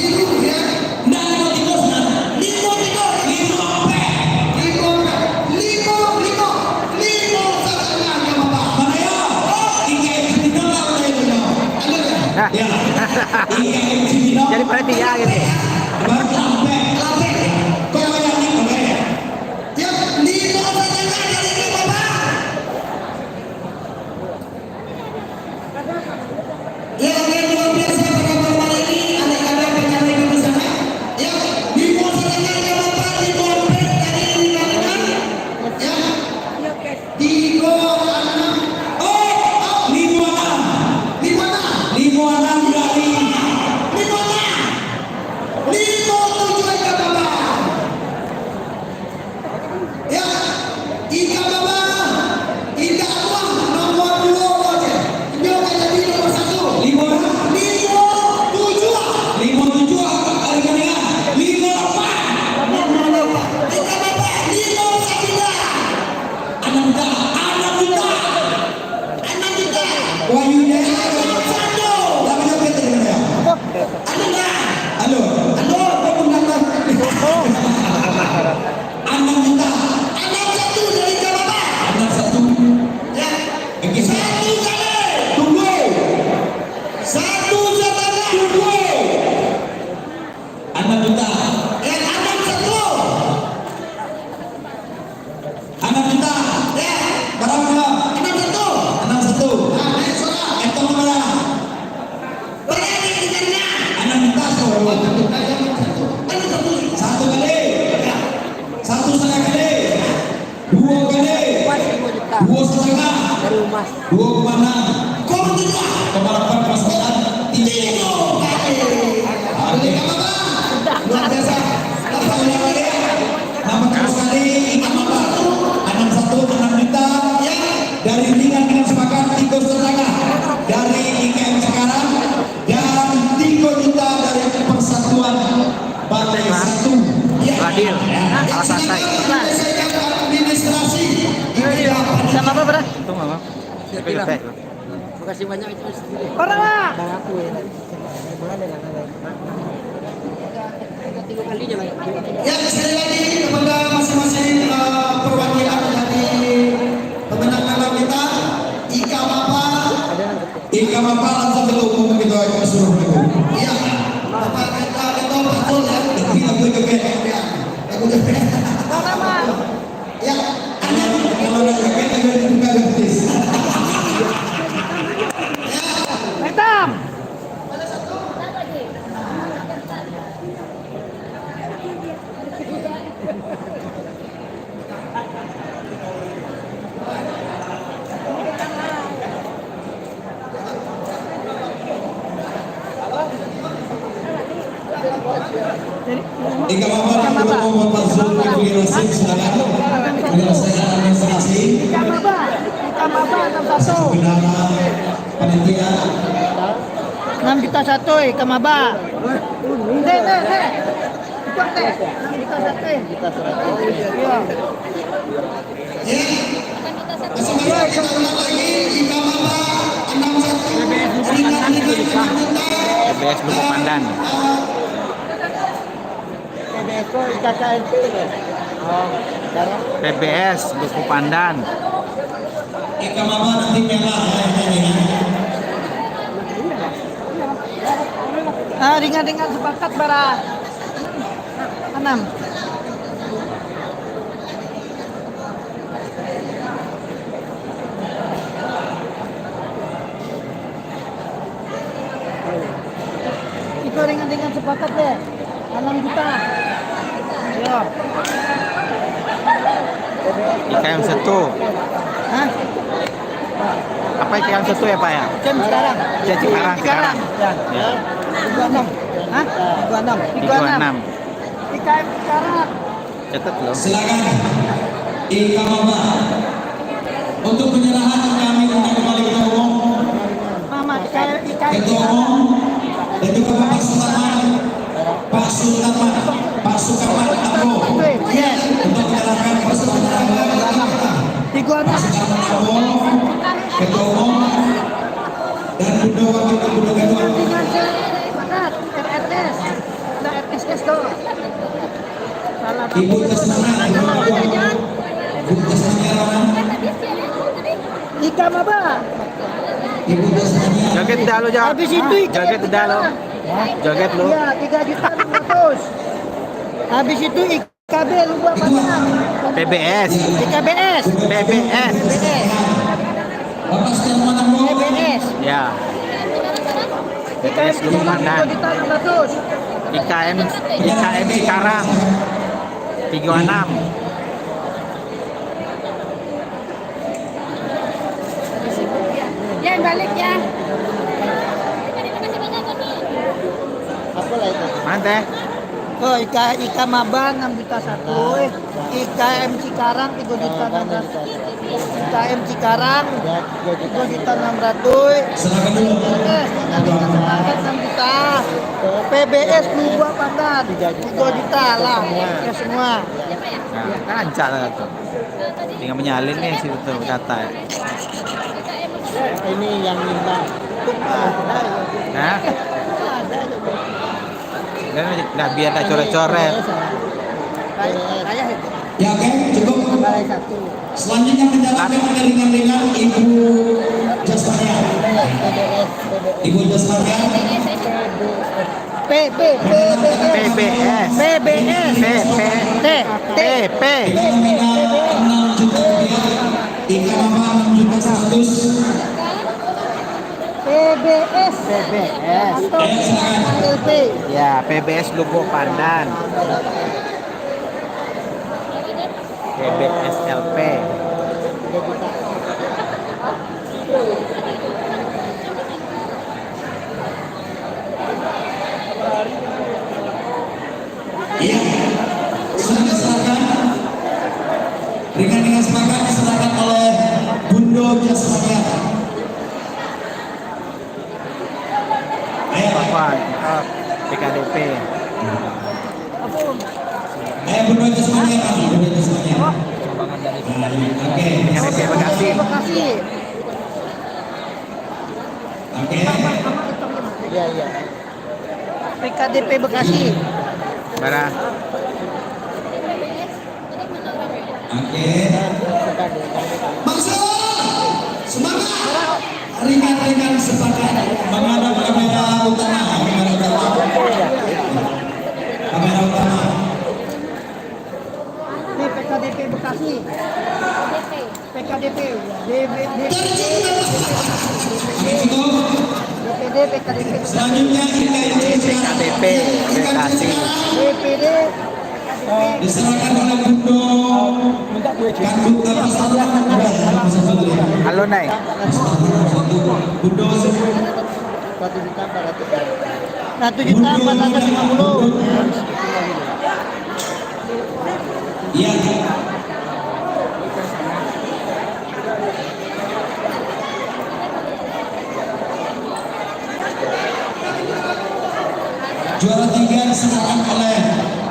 emas. 2,6 Gol kedua. kepala pasangan Tigo kali. Boleh apa? Luar biasa. Apa yang boleh? nama terus kali Ika Maba 61 6 juta dari dengan sepakat 3,5 dari IKM sekarang dan 3 juta dari Persatuan Partai 1 Adil. Kalah santai. Administrasi. Sama apa, Bro? Itu nggak mau. Tapi gede. Makasih banyak itu. Orang lah. Bang aku ya. Boleh lah. Tiga kalinya lah. Ya, sekali lagi kepada masing-masing perwakilan dari pemenang kita, Ika Maba. Ika Maba langsung ketemu begitu aja suruh itu. Iya, Bapak kita itu betul ya. Tapi lagu joget. Ya, aku joget. Ya, Kalau ada joget ada juga gratis. Hitam. Ika Maba ketemu Bapak Zulkifli Hasan silakan menyelesaikan administrasi. Ika Maba 61. Bendara panitia 6 juta 1 Ika Maba. Nek. Ikut Nek. 6 juta 1. Juta 100. Iya. masing-masing kita ulang lagi Ika Maba 61 PBS Lupa Pandan. PBSO Ika KNP. Oh, darah. PBS Lupa Pandan. Ika Maba nanti merah ya. Ringan-ringan sepakat bara 6. Itu ringan-ringan sepakat deh 6 juta. Ya. IKM 1. Hah? Apa IKM 1 ya Pak ya? Jam sekarang. Ya, Cikarang. Ya. 36. Hah? 36. 36. IKM sekarang. Catat loh. Silakan Ika Maba untuk penyerahan kami untuk kembali ke umum Mama IKM Ketua Umum dan juga Pak Sultaman Pak Sukarman Abro Yes. untuk menyerahkan persatuan kita. 36. Abro Ketua Umum dan Bunda Wakil Ketua Dengan sepakat RRS. Ada RSS tuh. Salah. Ibu Kesana Ibu Kesana Ika Maba. Ibu Kesana Joget dah lo, Jak. Habis itu Joget dah lo. Joget lo. Iya, 3 juta 600. Habis itu IKB lupa panjang. PBS. IKBS. PBS. Bapak Sultaman Abro PBS. Ya. IKM PBS Lupa Pandan. 2 juta 600. IKM Cikarang 36. Ya balik ya. Apa lah itu? Mana teh? Oh, Ika Maba 6 juta 1. IKM Cikarang 3 juta 600. IKM Cikarang 3 juta 600. silakan dulu. Sepakat 6 juta. PBS Luba Pandan 3 juta lah. Ya semua. Nah, kan ancak lah tuh. Tinggal menyalin nih situ tuh data. Ini yang minta. Nah. Dan nggak biar tak coret-coret. Ya oke, cukup. Balai 1. Selanjutnya menjalankan ada ringan-ringan Ibu Jasmania. Ibu Jasmania. PBS. TP. Dengan nominal 6 juta rupiah. Ika Maba 6 juta 100. PBS. Atau LP. Ya, PBS Lubo Pandan. PBS LP. Iya. Sudah diserahkan. Ringan semangat diserahkan oleh Bundo Jasmania. Apa? PKDP. Bundo Jasmania kami, Bundo Jasmania. Oke. PKDP Bekasi. Bekasi. Oke. Iya, iya. PKDP Bekasi. Bara. Oke. Masuk. Semangat. Ringan sepakat. Menghadap kamera utama, kamera utama. Kamera utama. Ini PKDP Bekasi. PKDP. DPD PKDP. Selanjutnya IKIC PKDP Bekasi. DPD diserahkan oleh Bundo Kandut apa salah? Halo Nay. Bundo 1.450. Iya. Juara 3 diserahkan oleh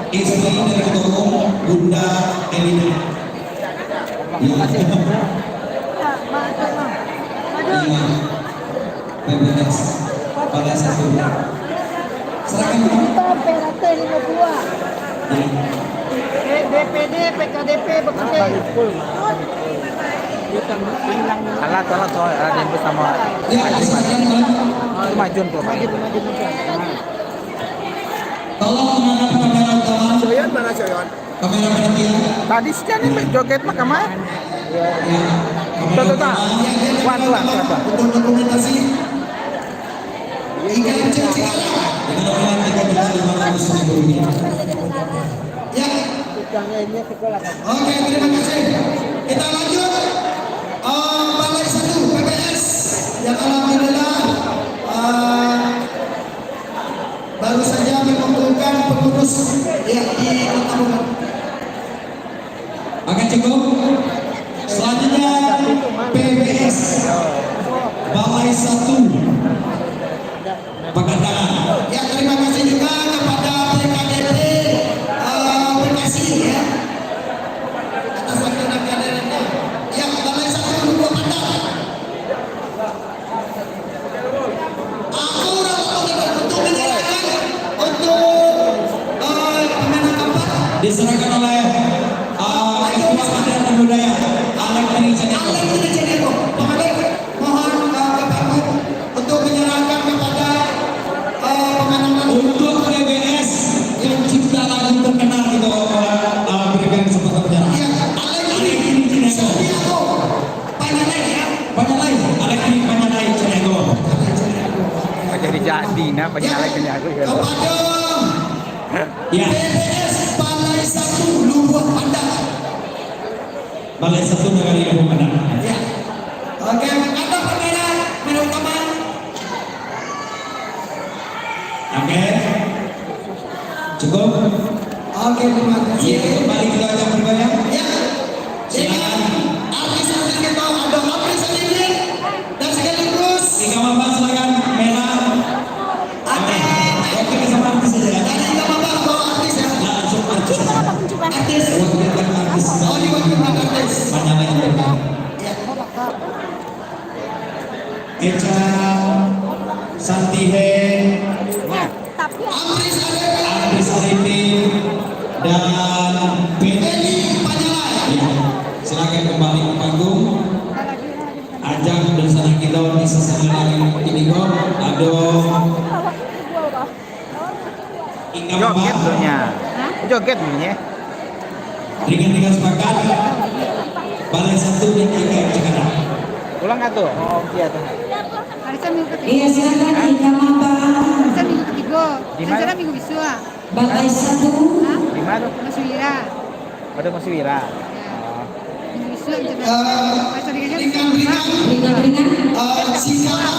istri dari Ketua Umum Bunda Elina. Iya. Iya. PBS pada satu. Serahkan dulu. Sampai rata 52. DPD PKDP Bekasi. Alat soal ada yang bersama. Ya, diserahkan oleh. Majun tuh. Tolong menghadap kamera utama. Coyon mana Coyon? Kamera perhatian. Tadi sih nih joget mah kemana? Ya. Tuh tuh tuh. Tuan. Untuk dokumentasi. IKIC Dengan nominal Rp3.500.000. Ya. Oke, terima kasih. Kita lanjut. Balai 1 PPS yang alhamdulillah baru saja mengumpulkan pengurus ya di Kota Bogor. Oke, cukup. Selanjutnya PBS Balai 1 Pakandangan. Ya, terima kasih juga kepada PKDP Bekasi ya atas waktu dan kehadirannya. Ya, Balai 1 Lumbung Pandan. Aku untuk menyerahkan untuk pemenang keempat. Diserahkan oleh Ketua Adat dan Budaya Alek Trinijaniako. Alex Trinijaniako. Mohon Bapak untuk menyerahkan kepada pemenang Untuk PBS yang cipta lagu terkenal itu berikan kesempatan bicara. ya, Alek Trinijaniako. Subiako. Panyanai ya. Panyanai, Alek Trinijaniako. Jadi nah penyalai aku ya. Kepada Ya, PPS Balai 1 Lumbung Pandan. Balai 1 Negara Lumbung Pandan. Ya. Oke, ada kamera menurut teman. Oke. Cukup. Oke, terima kasih. Iya, kembali kita akan berbayar. Ya. Silakan. Artis-artis kita ada Apri Salihin dan sekaligus Ika Mampang silakan merah. ada Oke, sama artis saja ya. dari Bapak bawa artis ya. Langsung artis saja. Artis. Wakilkan artis. Oh, diwakilkan artis. Panyanai yang berbayar. Ya. Eca Santihen, Apri Salihin, Andres Arifin, dan Benny. Beni Panjalai. Ya, silakan kembali ke panggung. Ajak bersama kita di sesama lagi ini kok. Aduh, Ika Joget Mampang. dulunya. Joget dulunya. Dengan sepakat Balai 1 dan IKIC Cikarang. Pulang nggak tuh? Oh iya tuh. Arisan minggu ketiga. Iya, silakan Ika Mampang. Arisan minggu ketiga. Di mana? Rencana minggu bisua. Balai 1. Di mana tuh? Mas Wira. Ada Mas Wira. Minggu bisua rencana. Arisan ringannya Ringan-ringan. Ringan-ringan. Singkaran.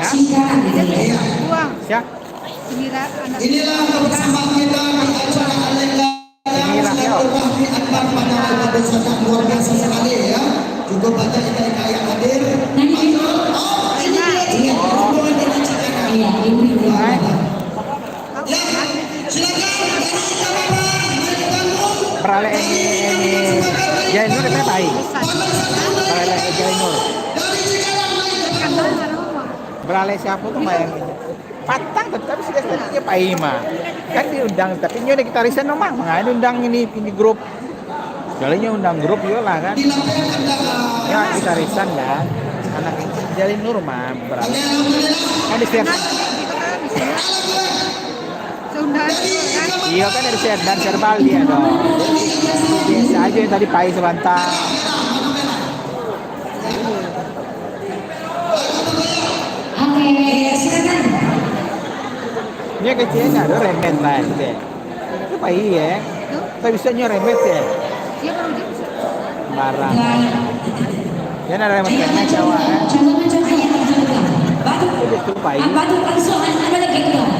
Cikarang. Iya. buang. Siap. Inilah anak Inilah kebersamaan kita di acara Alega Silaturahmi Akbar pada Badut Sadang luar biasa sekali ya. Cukup banyak ika-ika yang hadir. Oh, ini dia rombongan dari Cikarang. Iya, ini. Ya, silakan dari Cikarang. Beralih ini Jainur itu baik. Beralih Jainur. Beralih siapa tuh yang patang tapi sudah tadinya Pak Ima kan diundang tapi nyonya kita riset nomang nggak undang ini grup kalinya undang grup yola kan ya kita riset kan anak Jalin Nur mah beralih kan di share iya kan dari share dan verbal dia dong biasa aja yang tadi Pak sebentar. Oke, silakan. Dia kecilnya ada remet lah gitu ya. Itu Pak ya. Tapi bisa nyo remet ya. Dia baru dia bisa. Barang. Dia ada remet remet Jawa kan. Contoh-contohnya batu. Itu Pak Batu langsung ada lagi kedua.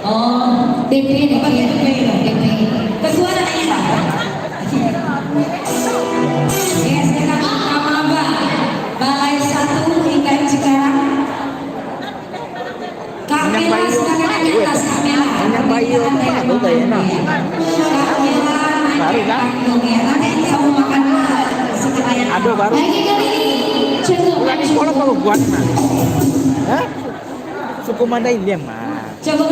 Oh, DP. Kedua namanya apa? Ya, sekarang nama apa? Balai 1 IKM Cikarang. Kamera sekarang ada atas kamera. Yang bayu itu kayak enak. Baru kan? Nanti kamu makan sekalian. Aduh baru. Lagi kali ini. Coba. Bukan di sekolah kalau buat mah. Hah? Suku Mandailing mah. Coba.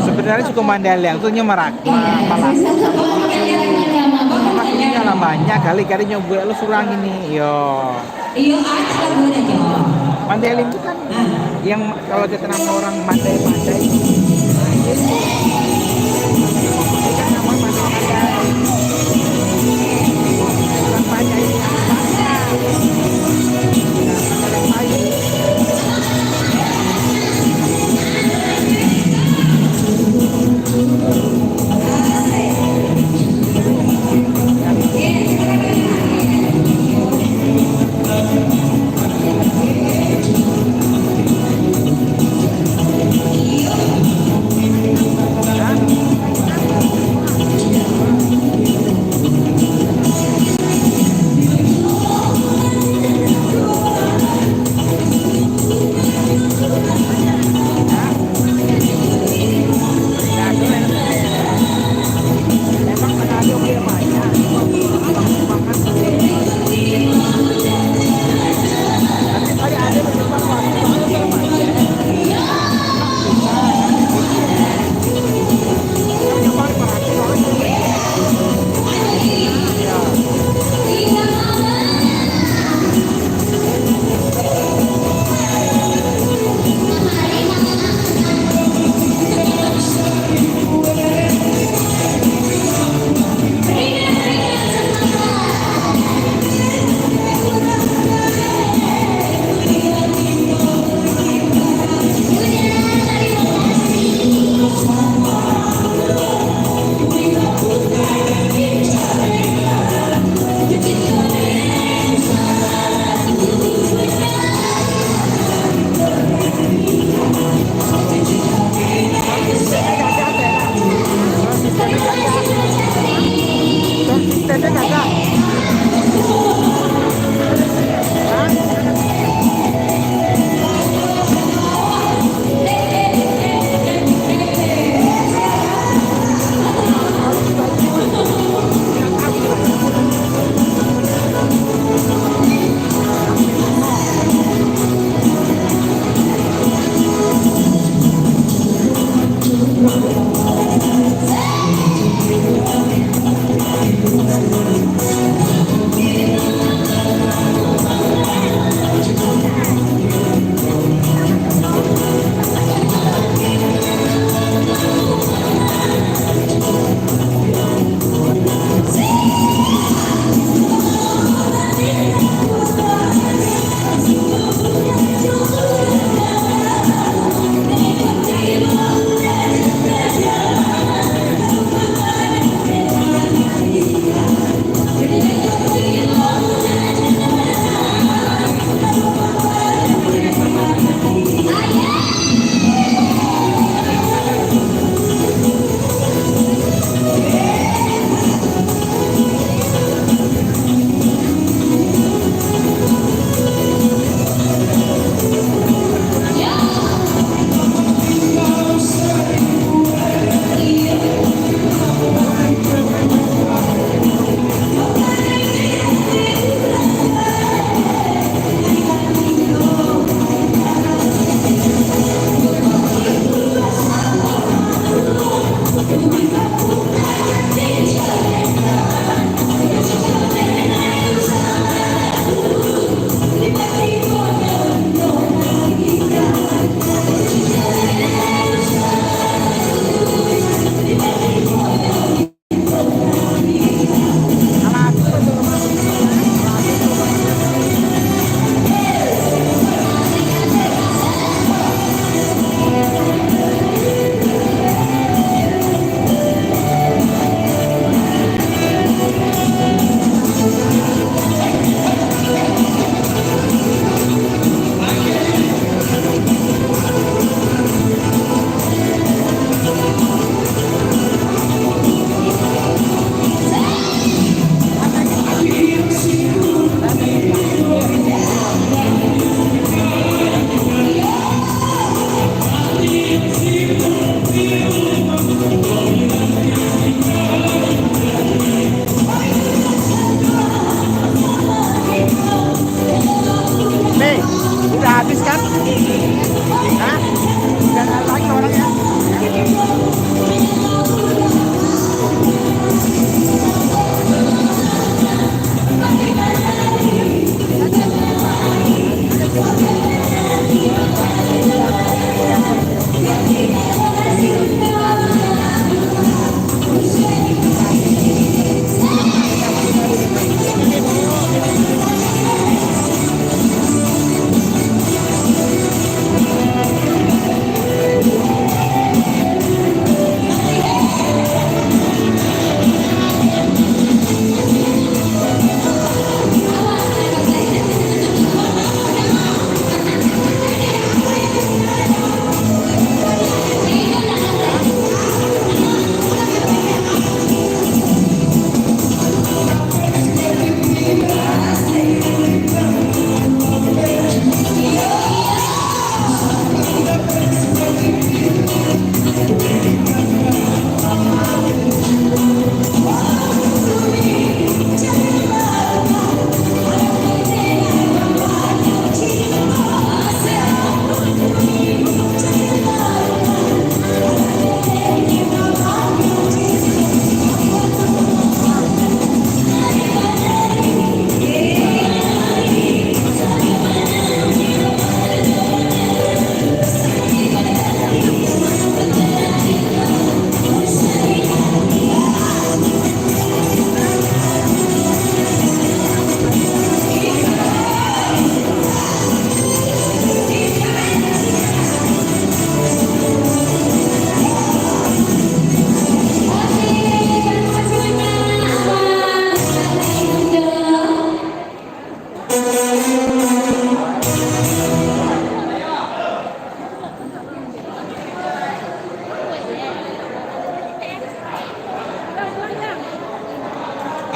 Sebenarnya suku Mandailing tuh nyemerak. Malah. Maksudnya lah banyak kali nyoba lu surang ini. Yo. Iya, aja gue aja. Mandailing itu kan yang kalau kita nama orang Mandai.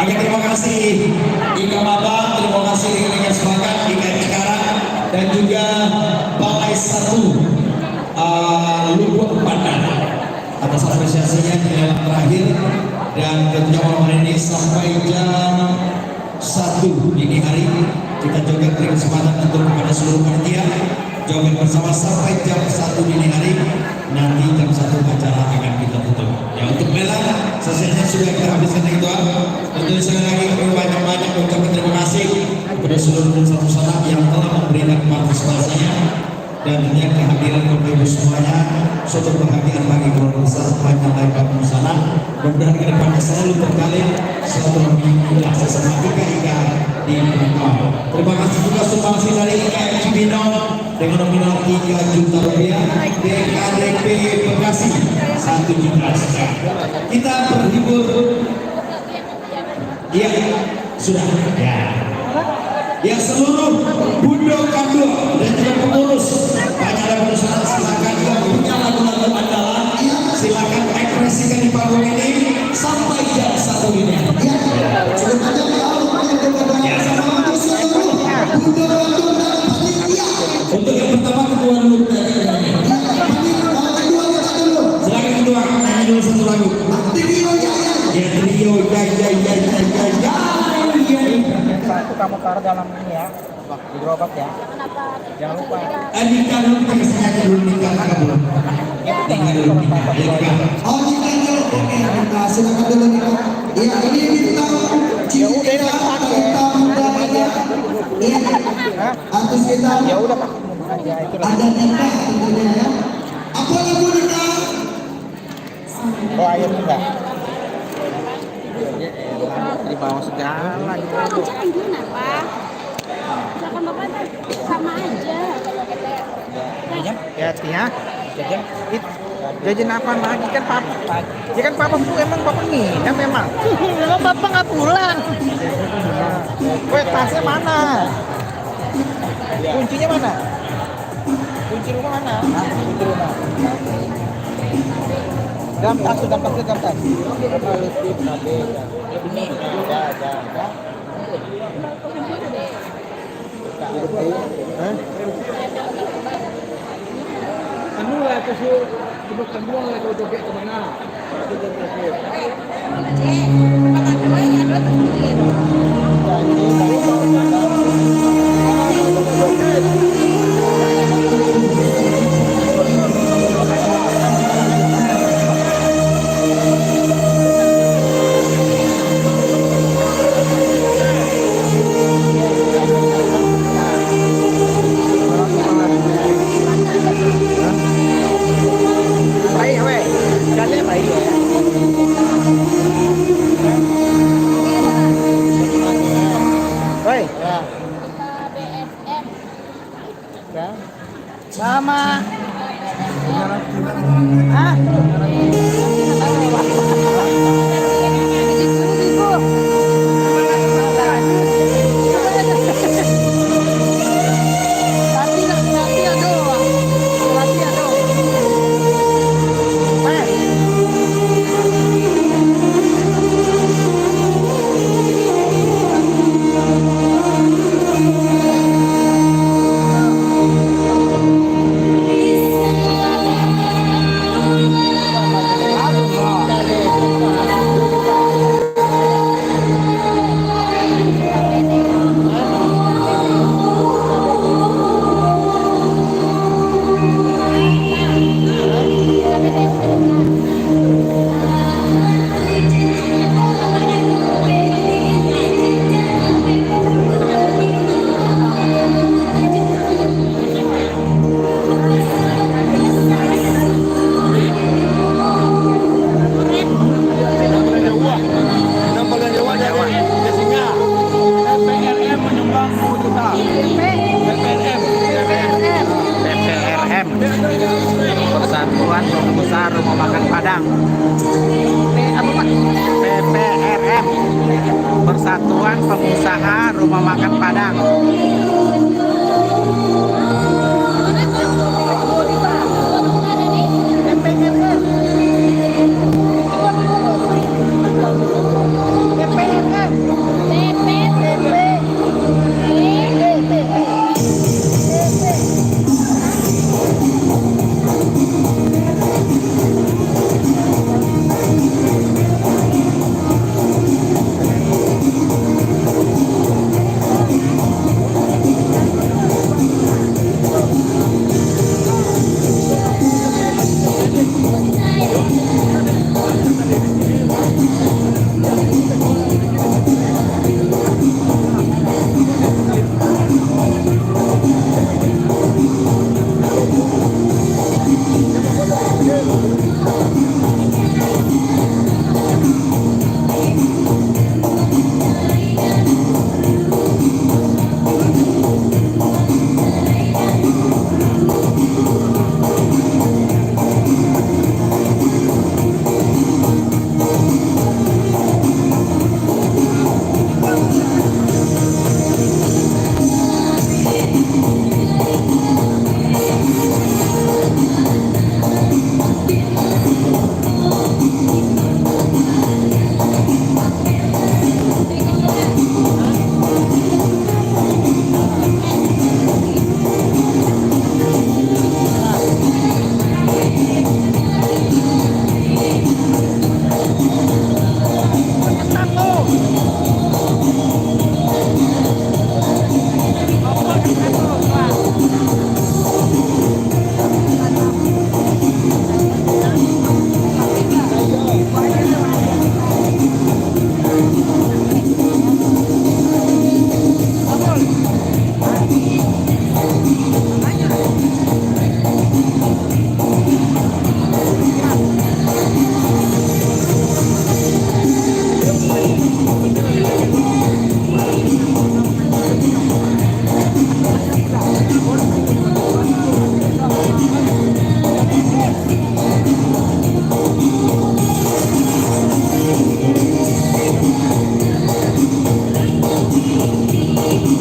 Oke, terima kasih Ika Maba, terima kasih dengan semangat Ika Cikarang dan juga Balai 1 Lubuk Pandan atas apresiasinya di lelang terakhir, dan tentunya malam hari ini sampai jam 1 dini hari kita joget beri kesempatan untuk kepada seluruh panitia joget bersama sampai jam 1 dini hari. Nanti jam 1 acara akan kita tutup. Ya, untuk lelang sesinya sudah kita habiskan yang itu. Tentu sekali lagi banyak-banyak ucapkan terima kasih kepada seluruh unsur usaha yang telah memberikan partisipasinya dan tentunya kehadiran Bapak Ibu semuanya suatu kebahagiaan bagi keluarga besar panjang lebar usaha. Mudah-mudahan ke depannya selalu berkali selalu memiliki sesama Ika di Perantauan. Terima kasih juga sumbangsi dari Ika Cibino dengan nominal 3 juta rupiah, DKDP Bekasi 1 juta. Kita berhibur. Iya, sudah. Ya. Ya, seluruh Bundo Kandung dan juga pengurus acara perusahaan silakan yang punya lagu-lagu andalan silakan ekspresikan di panggung ini sampai jam 1 dini hari. Untuk yang pertama kedua dulu. Silakan kedua nyanyi dulu satu lagu. Ya, trio ya. Itu kamu taruh dalam ini ya, di gerobak ya. Jangan lupa. Andika dulu kita kasih nyanyi dulu Andika dulu. Andika dulu. Oh, Nika dulu. Oke, nah, silakan dulu Nika. Ya, ini bintang cinta kita muda aja. Iya, artis kita. Ya udah Pak. Ya, itu lah. Ada Nika tentunya ya. Apa lagu Nika? Oh, air enggak. Di bawah segala. Jangan gimana, Pak? Misalkan Bapak sama aja. Jajan, ya, jajan, jajan apa lagi kan papa? Ya kan papa tuh emang papa nginep memang. Emang bapak nggak pulang? Weh, tasnya mana? Kuncinya mana? Kunci rumah mana? Kunci rumah. Dalam tas, dalam tas. Ini, ya. Anu lah kasi bukan buang lah kalau joget kemana. Baik, weh. Jalannya baik ya. Woi. Ya. Sama. Hah? Latihan doang. Persatuan Pengusaha Rumah Makan Padang. PPRM, Persatuan Pengusaha Rumah Makan Padang.